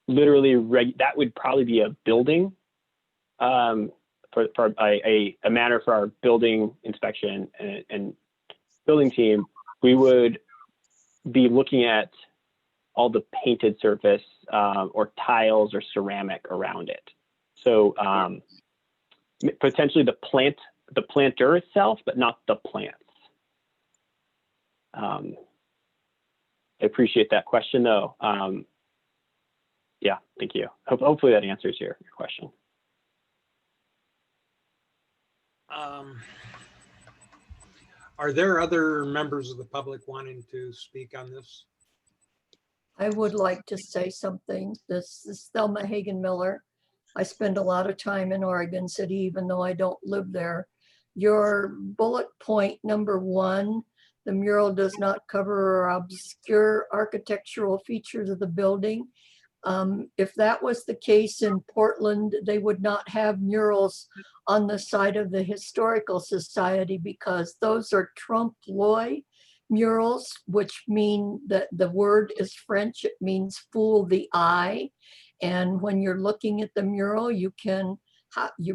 literally that would probably be a building for a matter for our building inspection and building team. We would be looking at all the painted surface or tiles or ceramic around it. So potentially the planter itself, but not the plants. I appreciate that question though. Yeah, thank you. Hopefully that answers your question. Are there other members of the public wanting to speak on this? I would like to say something. This is Thelma Hagen Miller. I spend a lot of time in Oregon City, even though I don't live there. Your bullet point number 1, the mural does not cover or obscure architectural features of the building. If that was the case in Portland, they would not have murals on the side of the Historical Society because those are trompe-l'oeil murals, which mean that the word is French. It means fool the eye. And when you're looking at the mural, you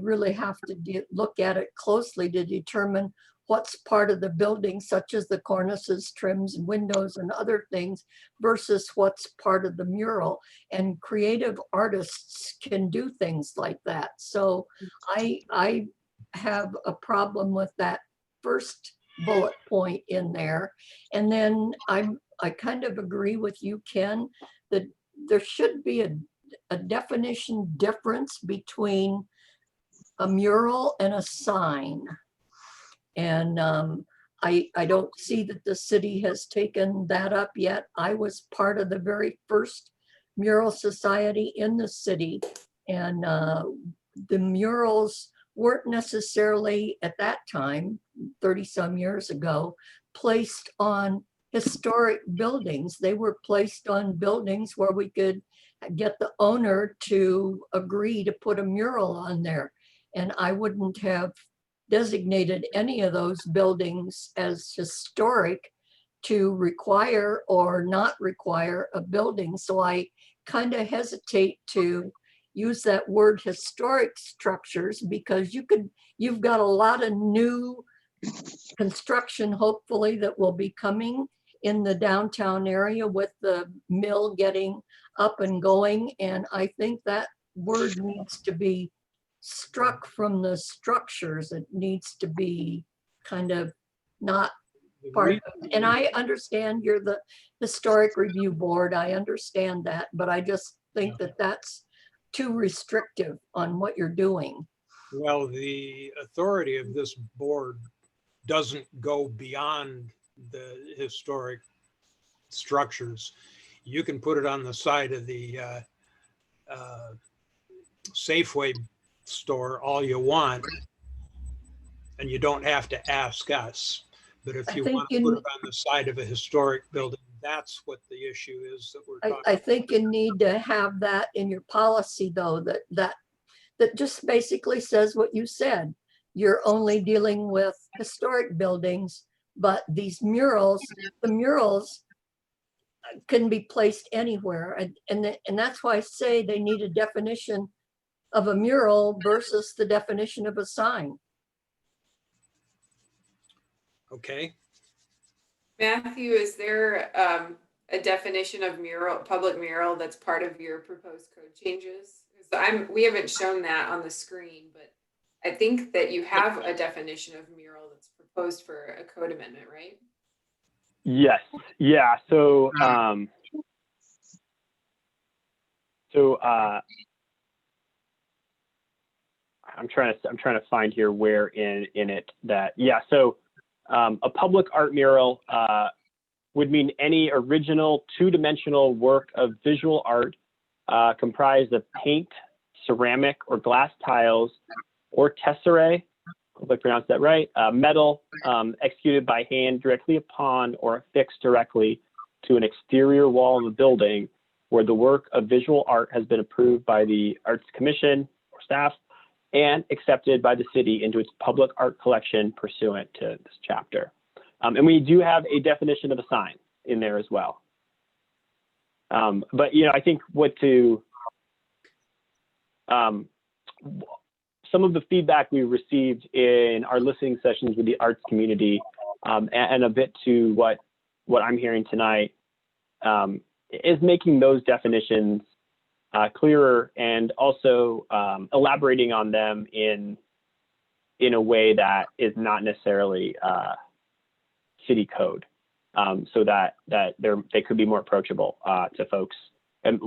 really have to look at it closely to determine what's part of the building, such as the cornices, trims, windows, and other things, versus what's part of the mural. And creative artists can do things like that. So I have a problem with that first bullet point in there. And then I kind of agree with you, Ken, that there should be a definition difference between a mural and a sign. And I don't see that the city has taken that up yet. I was part of the very first mural society in the city, and the murals weren't necessarily at that time, 30 some years ago, placed on historic buildings. They were placed on buildings where we could get the owner to agree to put a mural on there. And I wouldn't have designated any of those buildings as historic to require or not require a building. So I kind of hesitate to use that word historic structures, because you've got a lot of new construction, hopefully, that will be coming in the downtown area with the mill getting up and going. And I think that word needs to be struck from the structures. It needs to be kind of not part of it. And I understand you're the Historic Review Board. I understand that, but I just think that that's too restrictive on what you're doing. Well, the authority of this board doesn't go beyond the historic structures. You can put it on the side of the Safeway store all you want, and you don't have to ask us. But if you want to put it on the side of a historic building, that's what the issue is that we're talking I think you need to have that in your policy, though, that just basically says what you said. You're only dealing with historic buildings, but these murals, the murals can be placed anywhere. And that's why I say they need a definition of a mural versus the definition of a sign. Okay. Matthew, is there a definition of mural, public mural, that's part of your proposed code changes? Is So we haven't shown that on the screen, but I think that you have a definition of mural that's proposed for a code amendment, right? Yes. Yeah. So, I'm trying to find here where in it that, yeah. So, a public art mural would mean any original two-dimensional work of visual art comprised of paint, ceramic, or glass tiles, or tesserae, hope I pronounced that right, metal, executed by hand directly upon or affixed directly to an exterior wall of a building where the work of visual art has been approved by the Arts Commission or staff and accepted by the city into its public art collection pursuant to this chapter. And we do have a definition of a sign in there as well. But, I think some of the feedback we received in our listening sessions with the arts community, and a bit to what I'm hearing tonight, is making those definitions clearer and also elaborating on them in a way that is not necessarily city code, so that they could be more approachable to folks, and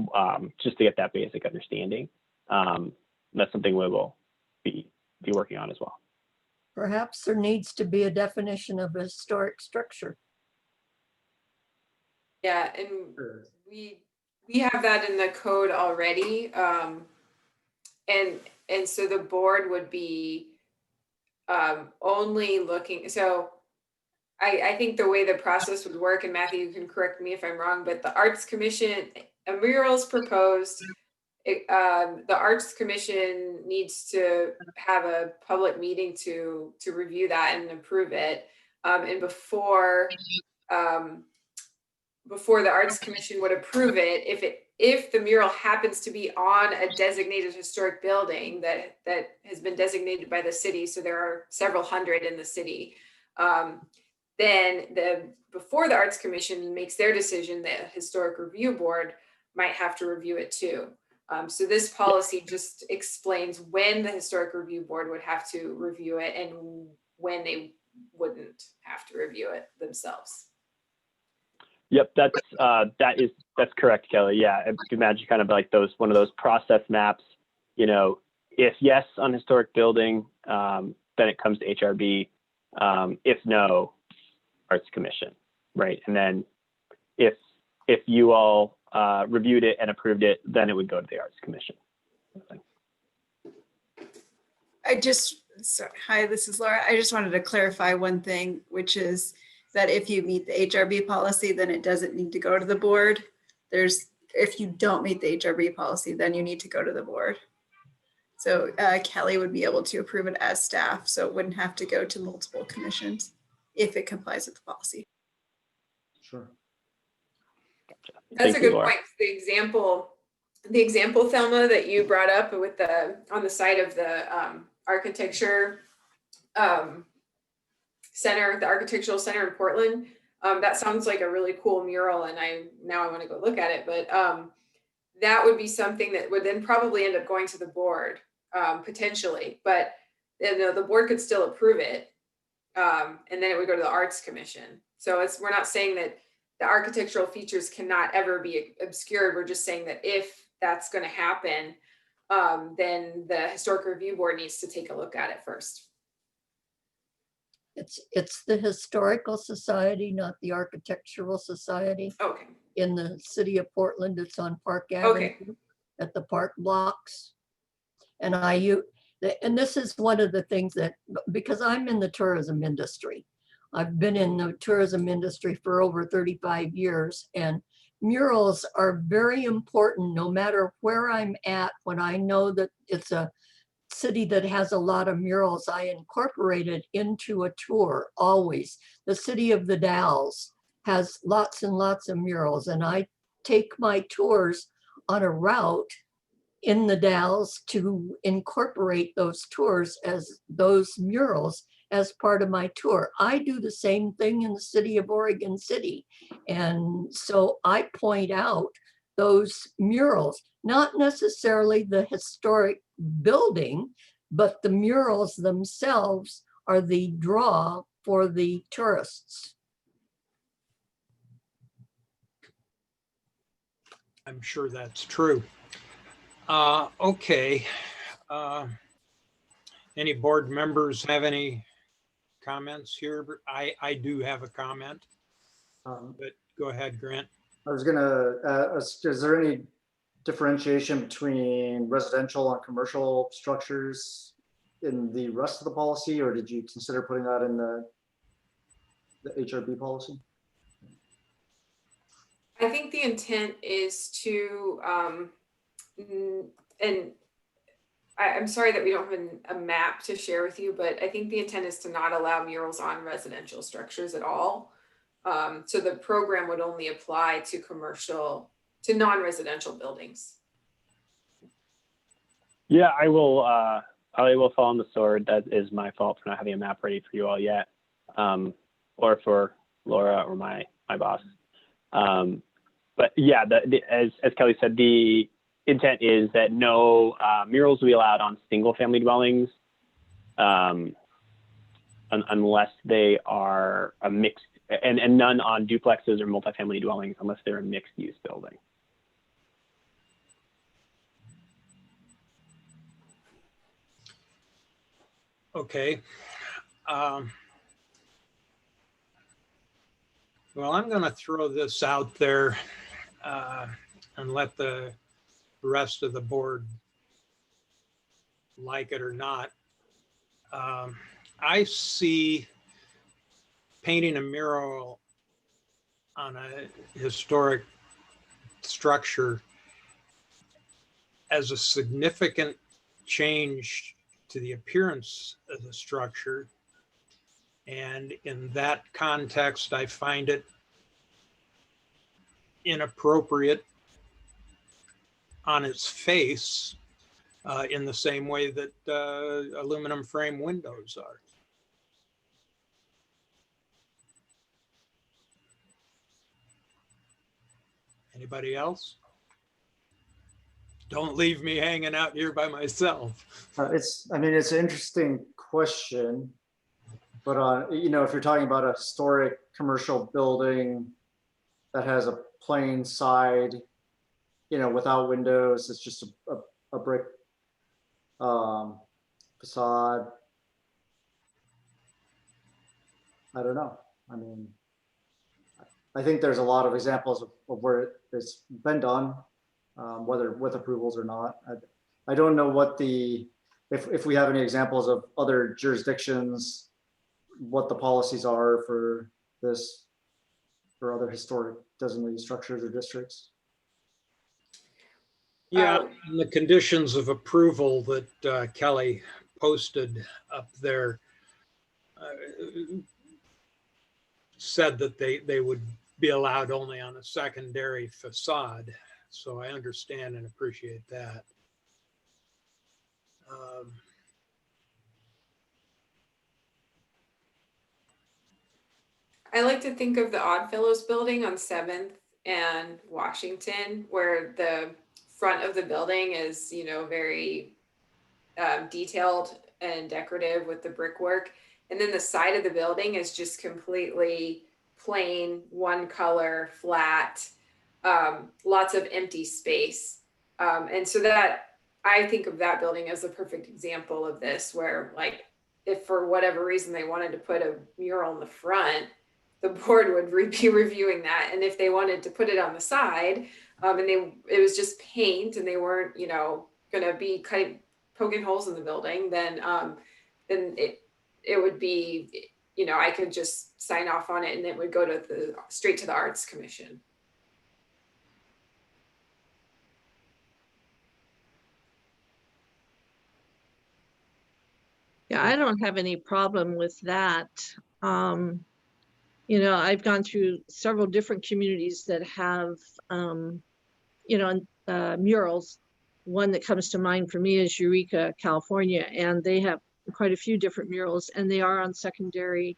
just to get that basic understanding. That's something we will be working on as well. Perhaps there needs to be a definition of a historic structure. Yeah, and we have that in the code already. And so the board would be only looking, so I think the way the process would work, and Matthew, you can correct me if I'm wrong, but the Arts Commission, a mural's proposed, the Arts Commission needs to have a public meeting to review that and approve it. And before the Arts Commission would approve it, if the mural happens to be on a designated historic building that has been designated by the city, so there are several hundred in the city, then before the Arts Commission makes their decision, the Historic Review Board might have to review it too. So this policy just explains when the Historic Review Board would have to review it and when they wouldn't have to review it themselves. Yep, that's correct, Kelly. Yeah, I can imagine kind of like one of those process maps. If yes on historic building, then it comes to HRB. If no, Arts Commission, right? And then if you all reviewed it and approved it, then it would go to the Arts Commission. Hi, this is Laura. I just wanted to clarify one thing, which is that if you meet the HRB policy, then it doesn't need to go to the board. If you don't meet the HRB policy, then you need to go to the board. So Kelly would be able to approve it as staff, so it wouldn't have to go to multiple commissions if it complies with the policy. Sure. That's a good point. The example, Thelma, that you brought up with on the side of the architecture center, the architectural center in Portland. That sounds like a really cool mural, and I want to go look at it. But that would be something that would then probably end up going to the board, potentially. But the board could still approve it, and then it would go to the Arts Commission. So we're not saying that the architectural features cannot ever be obscured. We're just saying that if that's going to happen, then the Historic Review Board needs to take a look at it first. It's the Historical Society, not the Architectural Society. Okay. In the city of Portland, it's on Park Avenue at the park blocks. And this is one of the things that, because I'm in the tourism industry, I've been in the tourism industry for over 35 years, and murals are very important no matter where I'm at. When I know that it's a city that has a lot of murals, I incorporate it into a tour always. The city of the Dalles has lots and lots of murals, and I take my tours on a route in the Dalles to incorporate those tours as those murals as part of my tour. I do the same thing in the city of Oregon City. And so I point out those murals, not necessarily the historic building, but the murals themselves are the draw for the tourists. I'm sure that's true. Okay. Any board members have any comments here? I do have a comment, but go ahead, Grant. I was gonna, is there any differentiation between residential and commercial structures in the rest of the policy, or did you consider putting that in the HRB policy? I think the intent is to, and I'm sorry that we don't have a map to share with you, but I think the intent is to not allow murals on residential structures at all. So the program would only apply to to non-residential buildings. Yeah, I will fall on the sword. That is my fault for not having a map ready for you all yet, or for Laura or my boss. But yeah, as Kelly said, the intent is that no murals will be allowed on single-family dwellings, unless they are a mixed, and none on duplexes or multifamily dwellings unless they're a mixed-use building. Okay. Well, I'm going to throw this out there and let the rest of the board like it or not. I see painting a mural on a historic structure as a significant change to the appearance of the structure. And in that context, I find it inappropriate on its face in the same way that aluminum frame windows are. Anybody else? Don't leave me hanging out here by myself. It's an interesting question, but if you're talking about a historic commercial building that has a plain side, without windows, it's just a brick facade. I don't know. I think there's a lot of examples of where it's been done, whether with approvals or not. I don't know what if we have any examples of other jurisdictions, what the policies are for this, for other historic designated structures or districts. Yeah, and the conditions of approval that Kelly posted up there said that they would be allowed only on a secondary facade. So I understand and appreciate that. I like to think of the Oddfellows building on 7th and Washington, where the front of the building is, very detailed and decorative with the brickwork. And then the side of the building is just completely plain, one color, flat, lots of empty space. And so that, I think of that building as a perfect example of this, where like, if for whatever reason they wanted to put a mural in the front, the board would be reviewing that. And if they wanted to put it on the side, and it was just paint and they weren't, going to be poking holes in the building, then it would be, I could just sign off on it and it would go to straight to the Arts Commission. Yeah, I don't have any problem with that. I've gone through several different communities that have, murals. One that comes to mind for me is Eureka, California, and they have quite a few different murals, and they are on secondary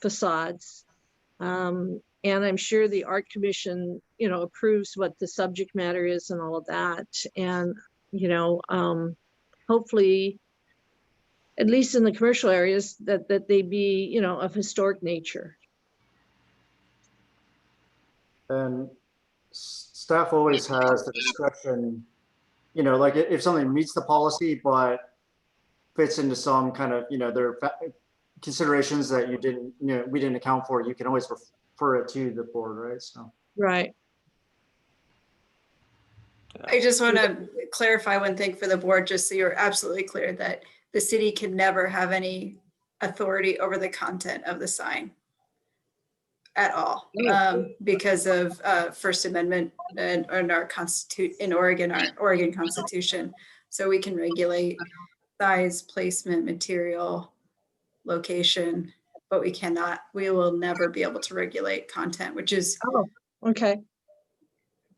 facades. And I'm sure the art commission, you know, approves what the subject matter is and all of that. And, you know, hopefully, at least in the commercial areas, that they be, you know, of historic nature. And staff always has the discretion, you know, like if something meets the policy, but fits into some kind of, you know, there are considerations that you didn't, you know, we didn't account for, you can always refer it to the board, right? So. Right. I just want to clarify one thing for the board, just so you're absolutely clear that the city can never have any authority over the content of the sign at all, because of First Amendment and our in Oregon, our Oregon Constitution. So we can regulate size, placement, material, location, but we will never be able to regulate content, which is Okay.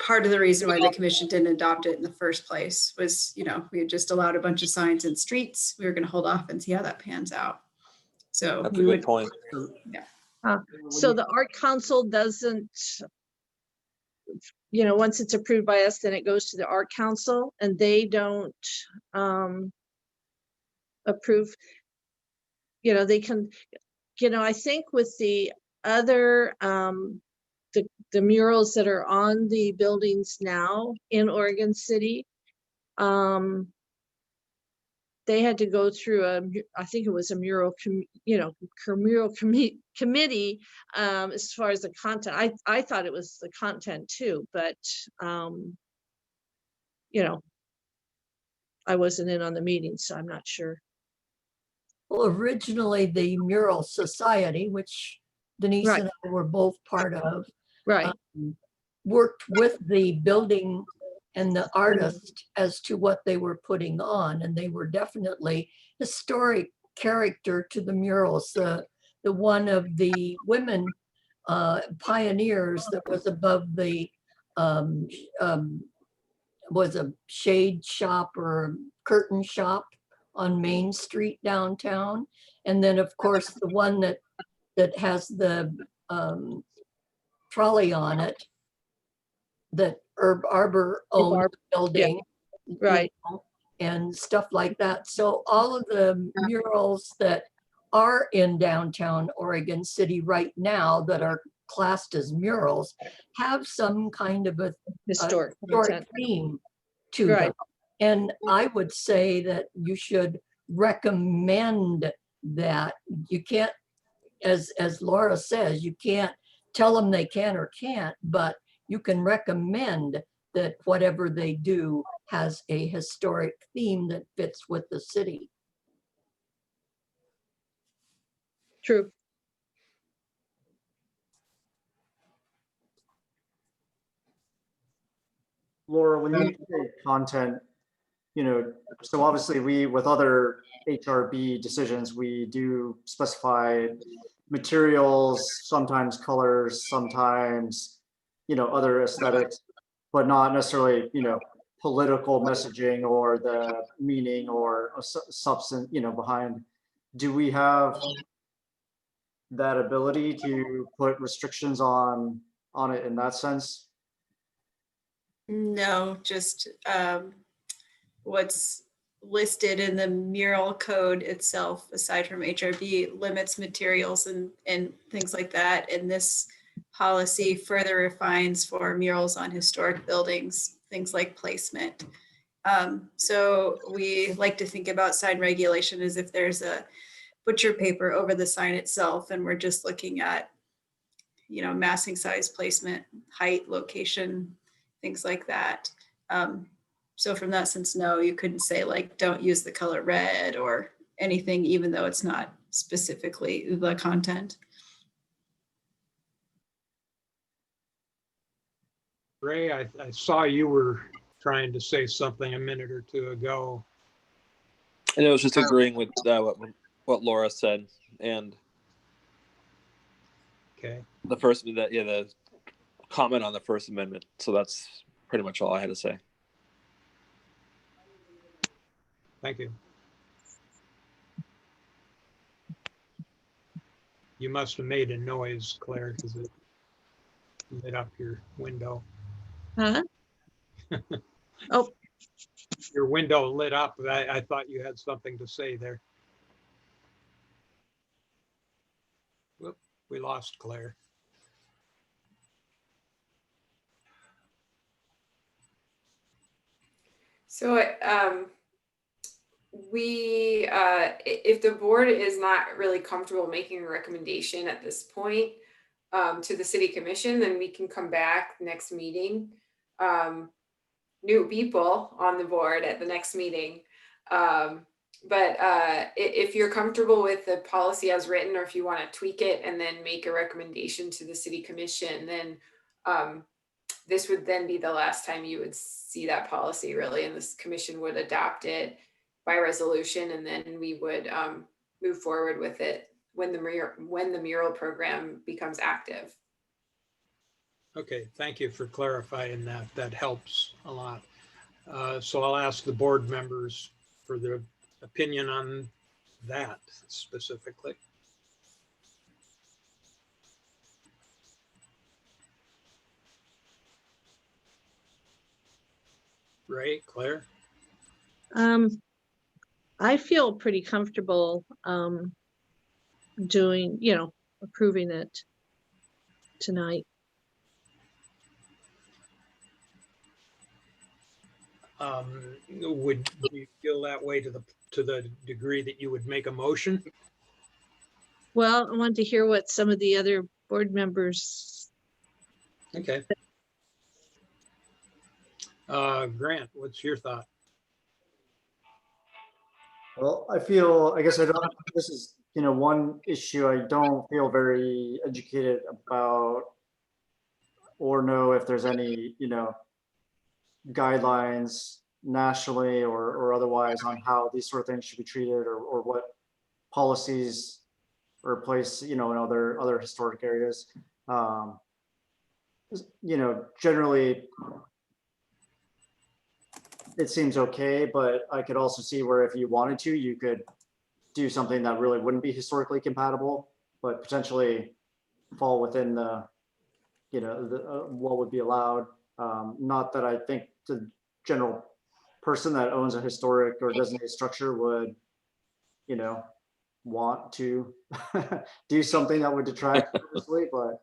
part of the reason why the commission didn't adopt it in the first place. Was, you know, we had just allowed a bunch of signs in streets. We were going to hold off and see how that pans out. So That's a we good would, point. So the art council doesn't, you know, once it's approved by us, then it goes to the art council and they don't approve. You know, they can, you know, I think with the other, the murals that are on the buildings now in Oregon City, they had to go through I think it was a mural, committee as far as the content. I thought it was the content too, but you know, I wasn't in on the meeting, so I'm not sure. Well, originally the Mural Society, which Denise Right. and I were both part of, Right. worked with the building and the artist as to what they were putting on, and they were definitely historic character to the murals. The one of the women pioneers that was above the was a shade shop or curtain shop on Main Street downtown, and then of course the one that has the trolley on it that Herb Arbor owned building, Right. you know, and stuff like that. So all of the murals that are in downtown Oregon City right now that are classed as murals have some kind of a Historic theme to them. And I would say that you should recommend that. You can't, as Laura says, you can't tell them they can or can't, but you can recommend that whatever they do has a historic theme that fits with the city. True. Laura, when you say content, you know, so obviously we, with other HRB decisions, we do specify materials, sometimes colors, sometimes, you know, other aesthetics, but not necessarily, you know, political messaging or the meaning or a substance, you know, behind. Do we have that ability to put restrictions on it in that sense? no, just what's listed in the mural code itself, aside from HRB, limits materials and things like that. And this policy further refines for murals on historic buildings, things like placement. So we like to think about sign regulation as if there's a butcher paper over the sign itself, and we're just looking at, you know, massing, size, placement, height, location, things like that. So from that sense, no, you couldn't say like, don't use the color red or anything, even though it's not specifically the content. Ray, I saw you were trying to say something a minute or two ago. And I was just agreeing with what Laura said, and Okay. the comment on the First Amendment. So that's pretty much all I had to say. Thank you. You must have made a noise, Claire, because it lit up your window. Huh? Oh, Your window lit up. I thought you had something to say there. Whoop, we lost Claire. So, if the board is not really comfortable making a recommendation at this point to the city commission, then we can come back next meeting. New people on the board at the next meeting. But if you're comfortable with the policy as written, or if you want to tweak it and then make a recommendation to the city commission, then this would then be the last time you would see that policy really, and this commission would adopt it by resolution, and then we would move forward with it when the mural program becomes active. Okay, thank you for clarifying that. That helps a lot. So I'll ask the board members for their opinion on that specifically. Ray, Claire? I feel pretty comfortable doing, approving it tonight. Would you feel that way to the degree that you would make a motion? Well, I wanted to hear what some of the other board members. Okay. Grant, what's your thought? Well, I guess I don't, this is, one issue I don't feel very educated about or know if there's any, guidelines nationally or otherwise on how these sort of things should be treated or what policies are placed, in other historic areas. Generally it seems okay, but I could also see where if you wanted to, you could do something that really wouldn't be historically compatible, but potentially fall within the, what would be allowed. Not that I think the general person that owns a historic or designated structure would, want to do something that would detract purposely, but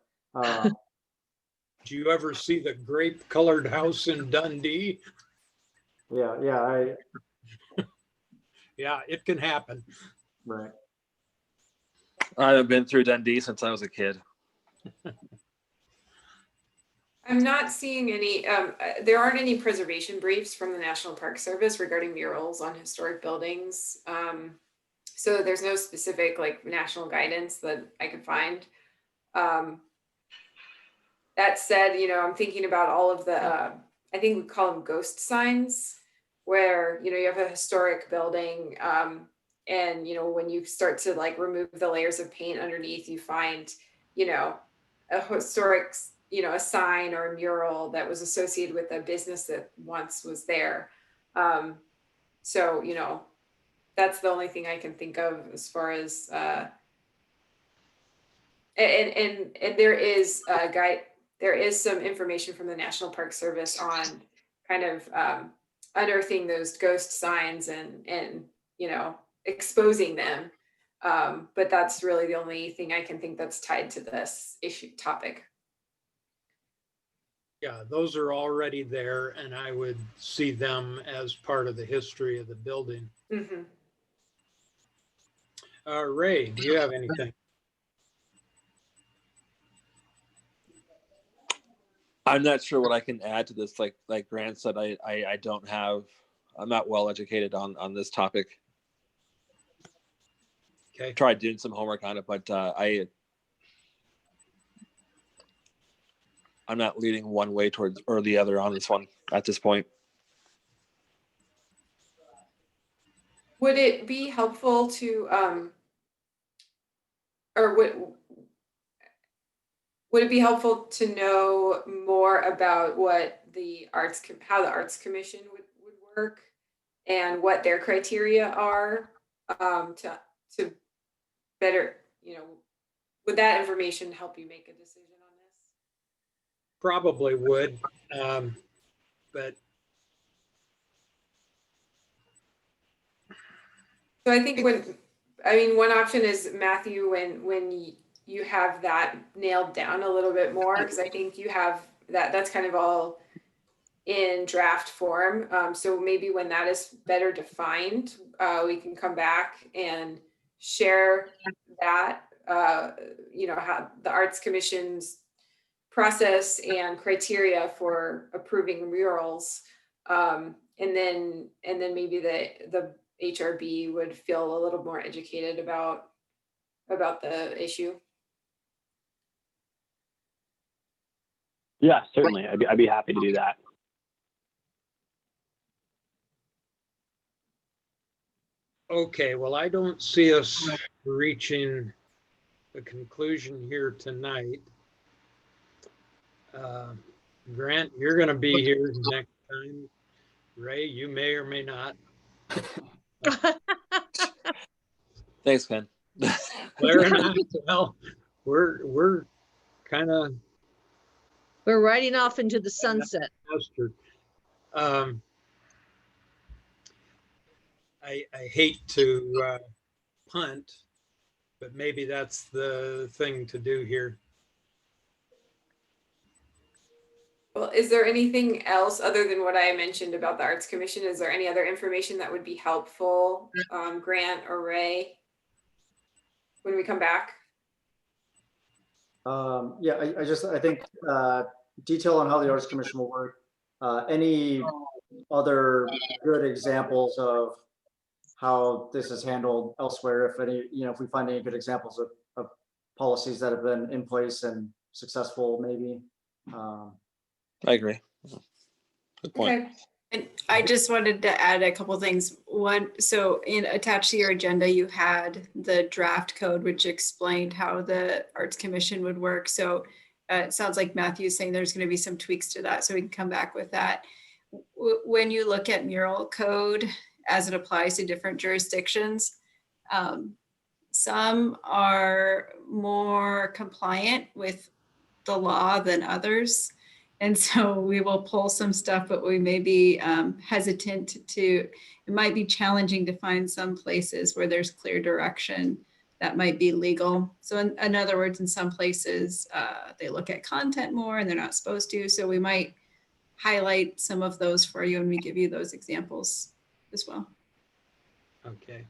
do you ever see the grape colored house in Dundee? yeah, Yeah, it can happen. right. I haven't been through Dundee since I was a kid. I'm not seeing any, there aren't any preservation briefs from the National Park Service regarding murals on historic buildings. So there's no specific national guidance that I could find. That said, I'm thinking about all of the, I think we call them ghost signs, where, you have a historic building, and, when you start to remove the layers of paint underneath, you find, a historic, a sign or a mural that was associated with a business that once was there. So, that's the only thing I can think of as far as, and there is a guide, there is some information from the National Park Service on kind of unearthing those ghost signs and exposing them. But that's really the only thing I can think that's tied to this topic. Yeah, those are already there, and I would see them as part of the history of the building. Mm-hmm. Ray, do you have anything? I'm not sure what I can add to this. Like Grant said, I don't have, I'm not well educated on this topic. Okay. Tried doing some homework on it, but I'm not leaning one way towards or the other on this one at this point. Would it be helpful to, or would it be helpful to know more about what how the Arts Commission would work and what their criteria are, to better, Would that information help you make a decision on this? Probably would, but So I think one option is, Matthew, when you have that nailed down a little bit more, because I think you have that's kind of all in draft form. So maybe when that is better defined, we can come back and share that, how the Arts Commission's process and criteria for approving murals. And then maybe the HRB would feel a little more educated about the issue. Yeah, certainly. I'd be happy to do that. okay, well, I don't see us reaching a conclusion here tonight. Grant, you're going to be here next time. Ray, you may or may not. Thanks, Ken. Claire and I, well, we're kind of We're riding off into the sunset. mastered. I hate to punt, but maybe that's the thing to do here. Well, is there anything else other than what I mentioned about the Arts Commission? Is there any other information that would be helpful, Grant or Ray, when we come back? Yeah, I think detail on how the Arts Commission will work. Any other good examples of how this is handled elsewhere? If any, if we find any good examples of policies that have been in place and successful, maybe. I agree. Good point. Okay. And I just wanted to add a couple things. One, so attached to your agenda, you had the draft code, which explained how the Arts Commission would work. So it sounds like Matthew's saying there's going to be some tweaks to that, so we can come back with that. When you look at mural code as it applies to different jurisdictions, some are more compliant with the law than others. And so we will pull some stuff, but we may be hesitant it might be challenging to find some places where there's clear direction that might be legal. So in other words, in some places, they look at content more and they're not supposed to. So we might highlight some of those for you and we give you those examples as well. Okay.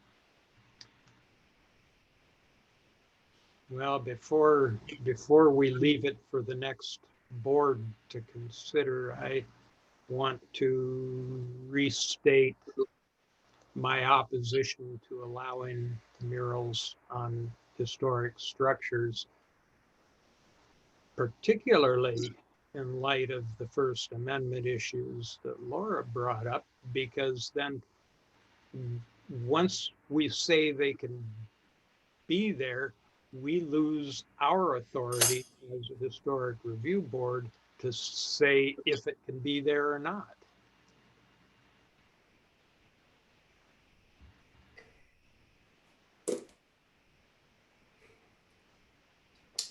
Well, before we leave it for the next board to consider, I want to restate my opposition to allowing murals on historic structures, particularly in light of the First Amendment issues that Laura brought up, because then once we say they can be there, we lose our authority as a historic review board to say if it can be there or not.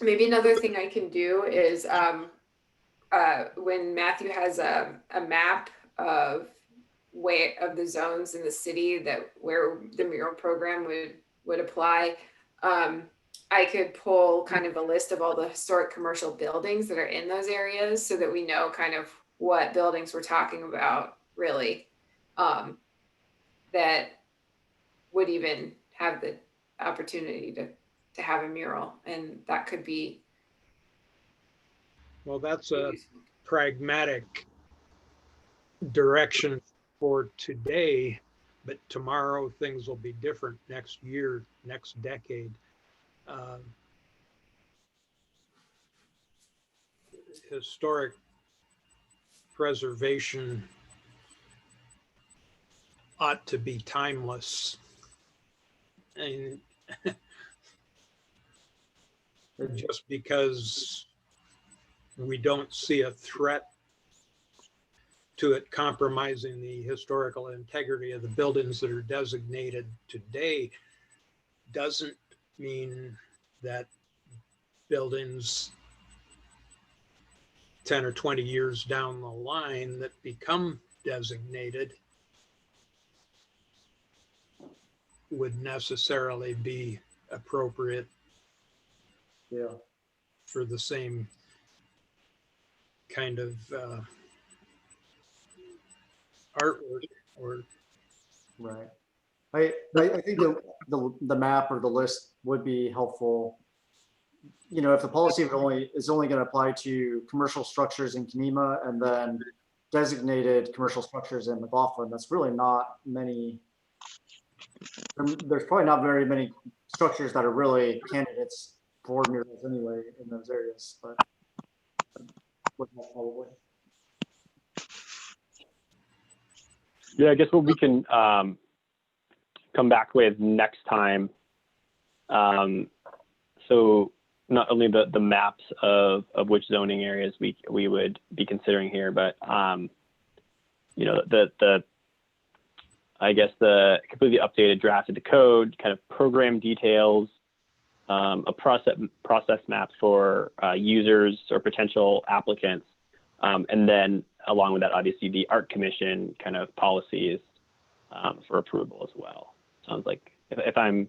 Maybe another thing I can do is when Matthew has a map of the zones in the city where the mural program would apply, I could pull kind of a list of all the historic commercial buildings that are in those areas so that we know kind of what buildings we're talking about, really, that would even have the opportunity to have a mural. And that could be. Well, that's a pragmatic direction for today, but tomorrow things will be different, next year, next decade. Historic preservation ought to be timeless. And just because we don't see a threat to it compromising the historical integrity of the buildings that are designated today doesn't mean that buildings 10 or 20 years down the line that become designated would necessarily be appropriate Yeah, for the same kind of artwork or right. I think the map or the list would be helpful. You know, if the policy is only going to apply to commercial structures in Kenema and then designated commercial structures in McLaughlin, that's really not many. There's probably not very many structures that are really candidates for murals anyway in those areas, but probably. Yeah, I guess what we can come back with next time. So not only the maps of which zoning areas we would be considering here, but you know, the I guess the completely updated draft of the code, kind of program details, a process map for users or potential applicants, and then along with that, obviously the Art Commission kind of policies for approval as well. Sounds like if I'm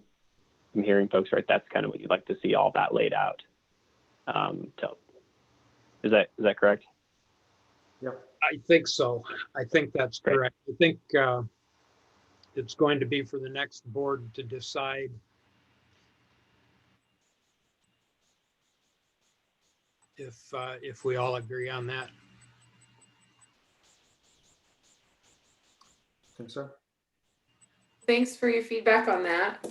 hearing folks right, that's kind of what you'd like to see, all that laid out. So is that correct? Yep. I think so. I think that's Great. correct. I think it's going to be for the next board to decide if we all agree on that. I think so. Thanks for your feedback on that.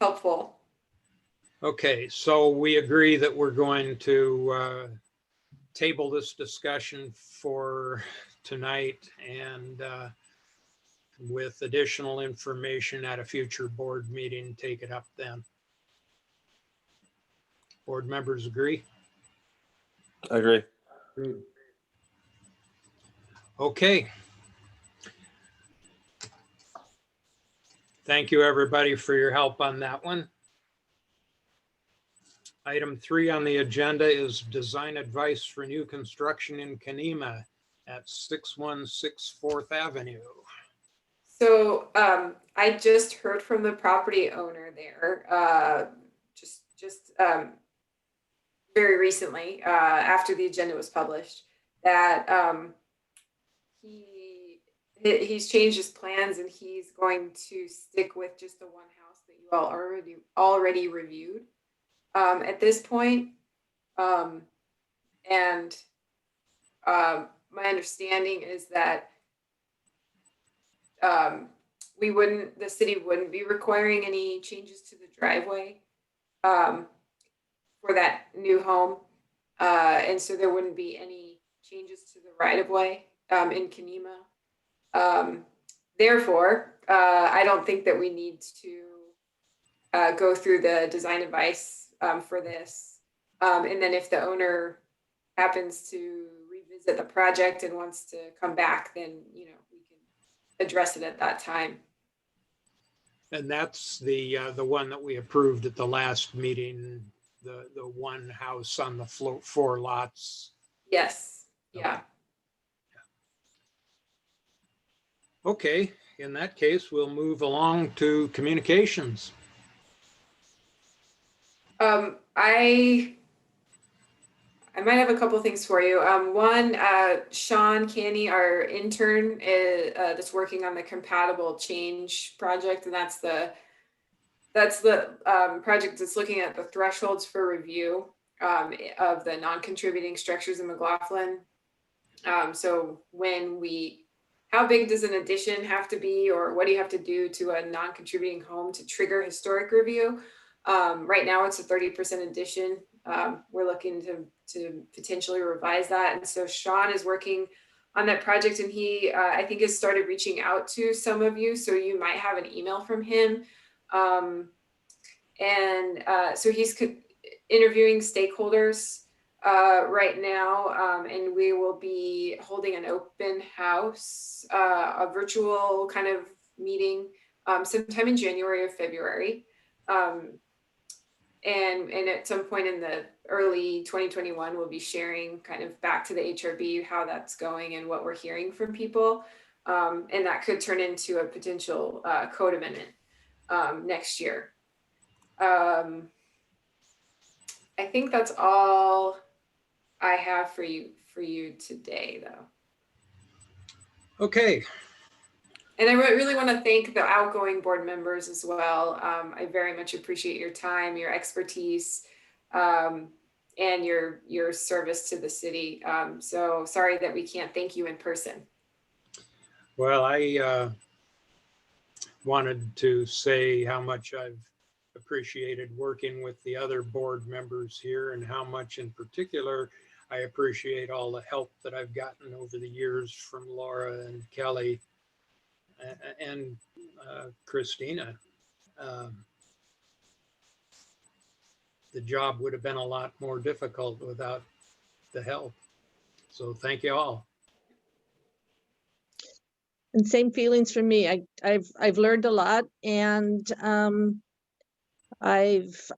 Helpful. Okay, so we agree that we're going to table this discussion for tonight and with additional information at a future board meeting, take it up then. Board members agree? I agree. Agreed. Okay. Thank you, everybody, for your help on that one. Item 3 on the agenda is design advice for new construction in Kenema at 616 4th Avenue. So I just heard from the property owner there, just very recently, after the agenda was published, that he's changed his plans and he's going to stick with just the one house that you all already reviewed at this point. And my understanding is that the city wouldn't be requiring any changes to the driveway for that new home. And so there wouldn't be any changes to the right of way in Kenema. Therefore, I don't think that we need to go through the design advice for this. And then if the owner happens to revisit the project and wants to come back, then, you know, we can address it at that time. And that's the one that we approved at the last meeting, the one house on the 4 lots. Yes. Yeah. Okay, in that case, we'll move along to communications. I might have a couple things for you. One, Sean Canny, our intern, that's working on the compatible change project, and that's the project that's looking at the thresholds for review of the non-contributing structures in McLaughlin. So how big does an addition have to be, or what do you have to do to a non-contributing home to trigger historic review? Right now it's a 30% addition. We're looking to potentially revise that. And so Sean is working on that project, and he, I think, has started reaching out to some of you. So you might have an email from him. So he's interviewing stakeholders right now, and we will be holding an open house, a virtual kind of meeting sometime in January or February. And at some point in the early 2021, we'll be sharing kind of back to the HRB how that's going and what we're hearing from people. And that could turn into a potential code amendment next year. I think that's all I have for you today, though. Okay, And I really want to thank the outgoing board members as well. I very much appreciate your time, your expertise, and your service to the city. So sorry that we can't thank you in person. well, I wanted to say how much I've appreciated working with the other board members here and how much in particular I appreciate all the help that I've gotten over the years from Laura and Kelly and Christina. The job would have been a lot more difficult without the help. So thank you all. And same feelings for me. I've learned a lot, and I've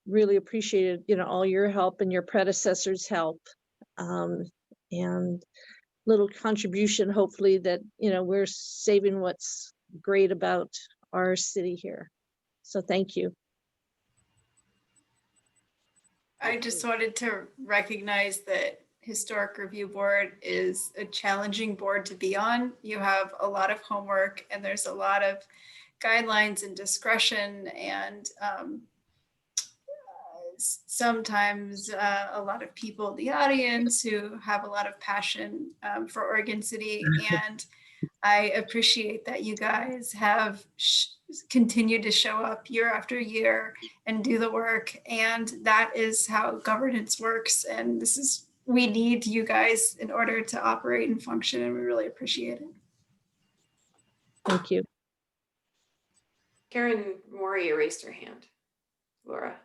really appreciated, all your help and your predecessors' help, and little contribution, hopefully, that, we're saving what's great about our city here. So thank you. I just wanted to recognize that Historic Review Board is a challenging board to be on. You have a lot of homework and there's a lot of guidelines and discretion, and sometimes a lot of people in the audience who have a lot of passion for Oregon City. And I appreciate that you guys have continued to show up year after year and do the work. And that is how governance works. And we need you guys in order to operate and function, and we really appreciate it. Thank you. Karen Maury raised her hand. Laura.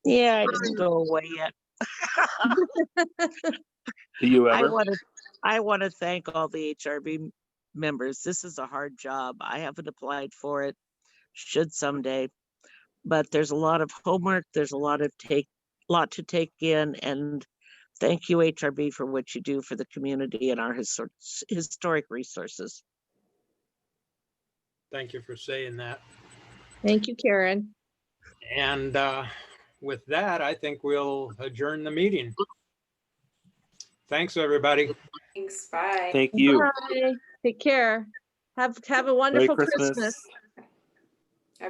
Yeah, I didn't go away yet. Do you I ever? want to thank all the HRB members. This is a hard job. I haven't applied for it. Should someday. But there's a lot of homework. There's a lot to take in. And thank you, HRB, for what you do for the community and our historic resources. Thank you for saying that. Thank you, Karen. And with that, I think we'll adjourn the meeting. Thanks, everybody. Thanks. Bye. Thank you. Bye. Take care. Have a wonderful Merry Christmas. Christmas.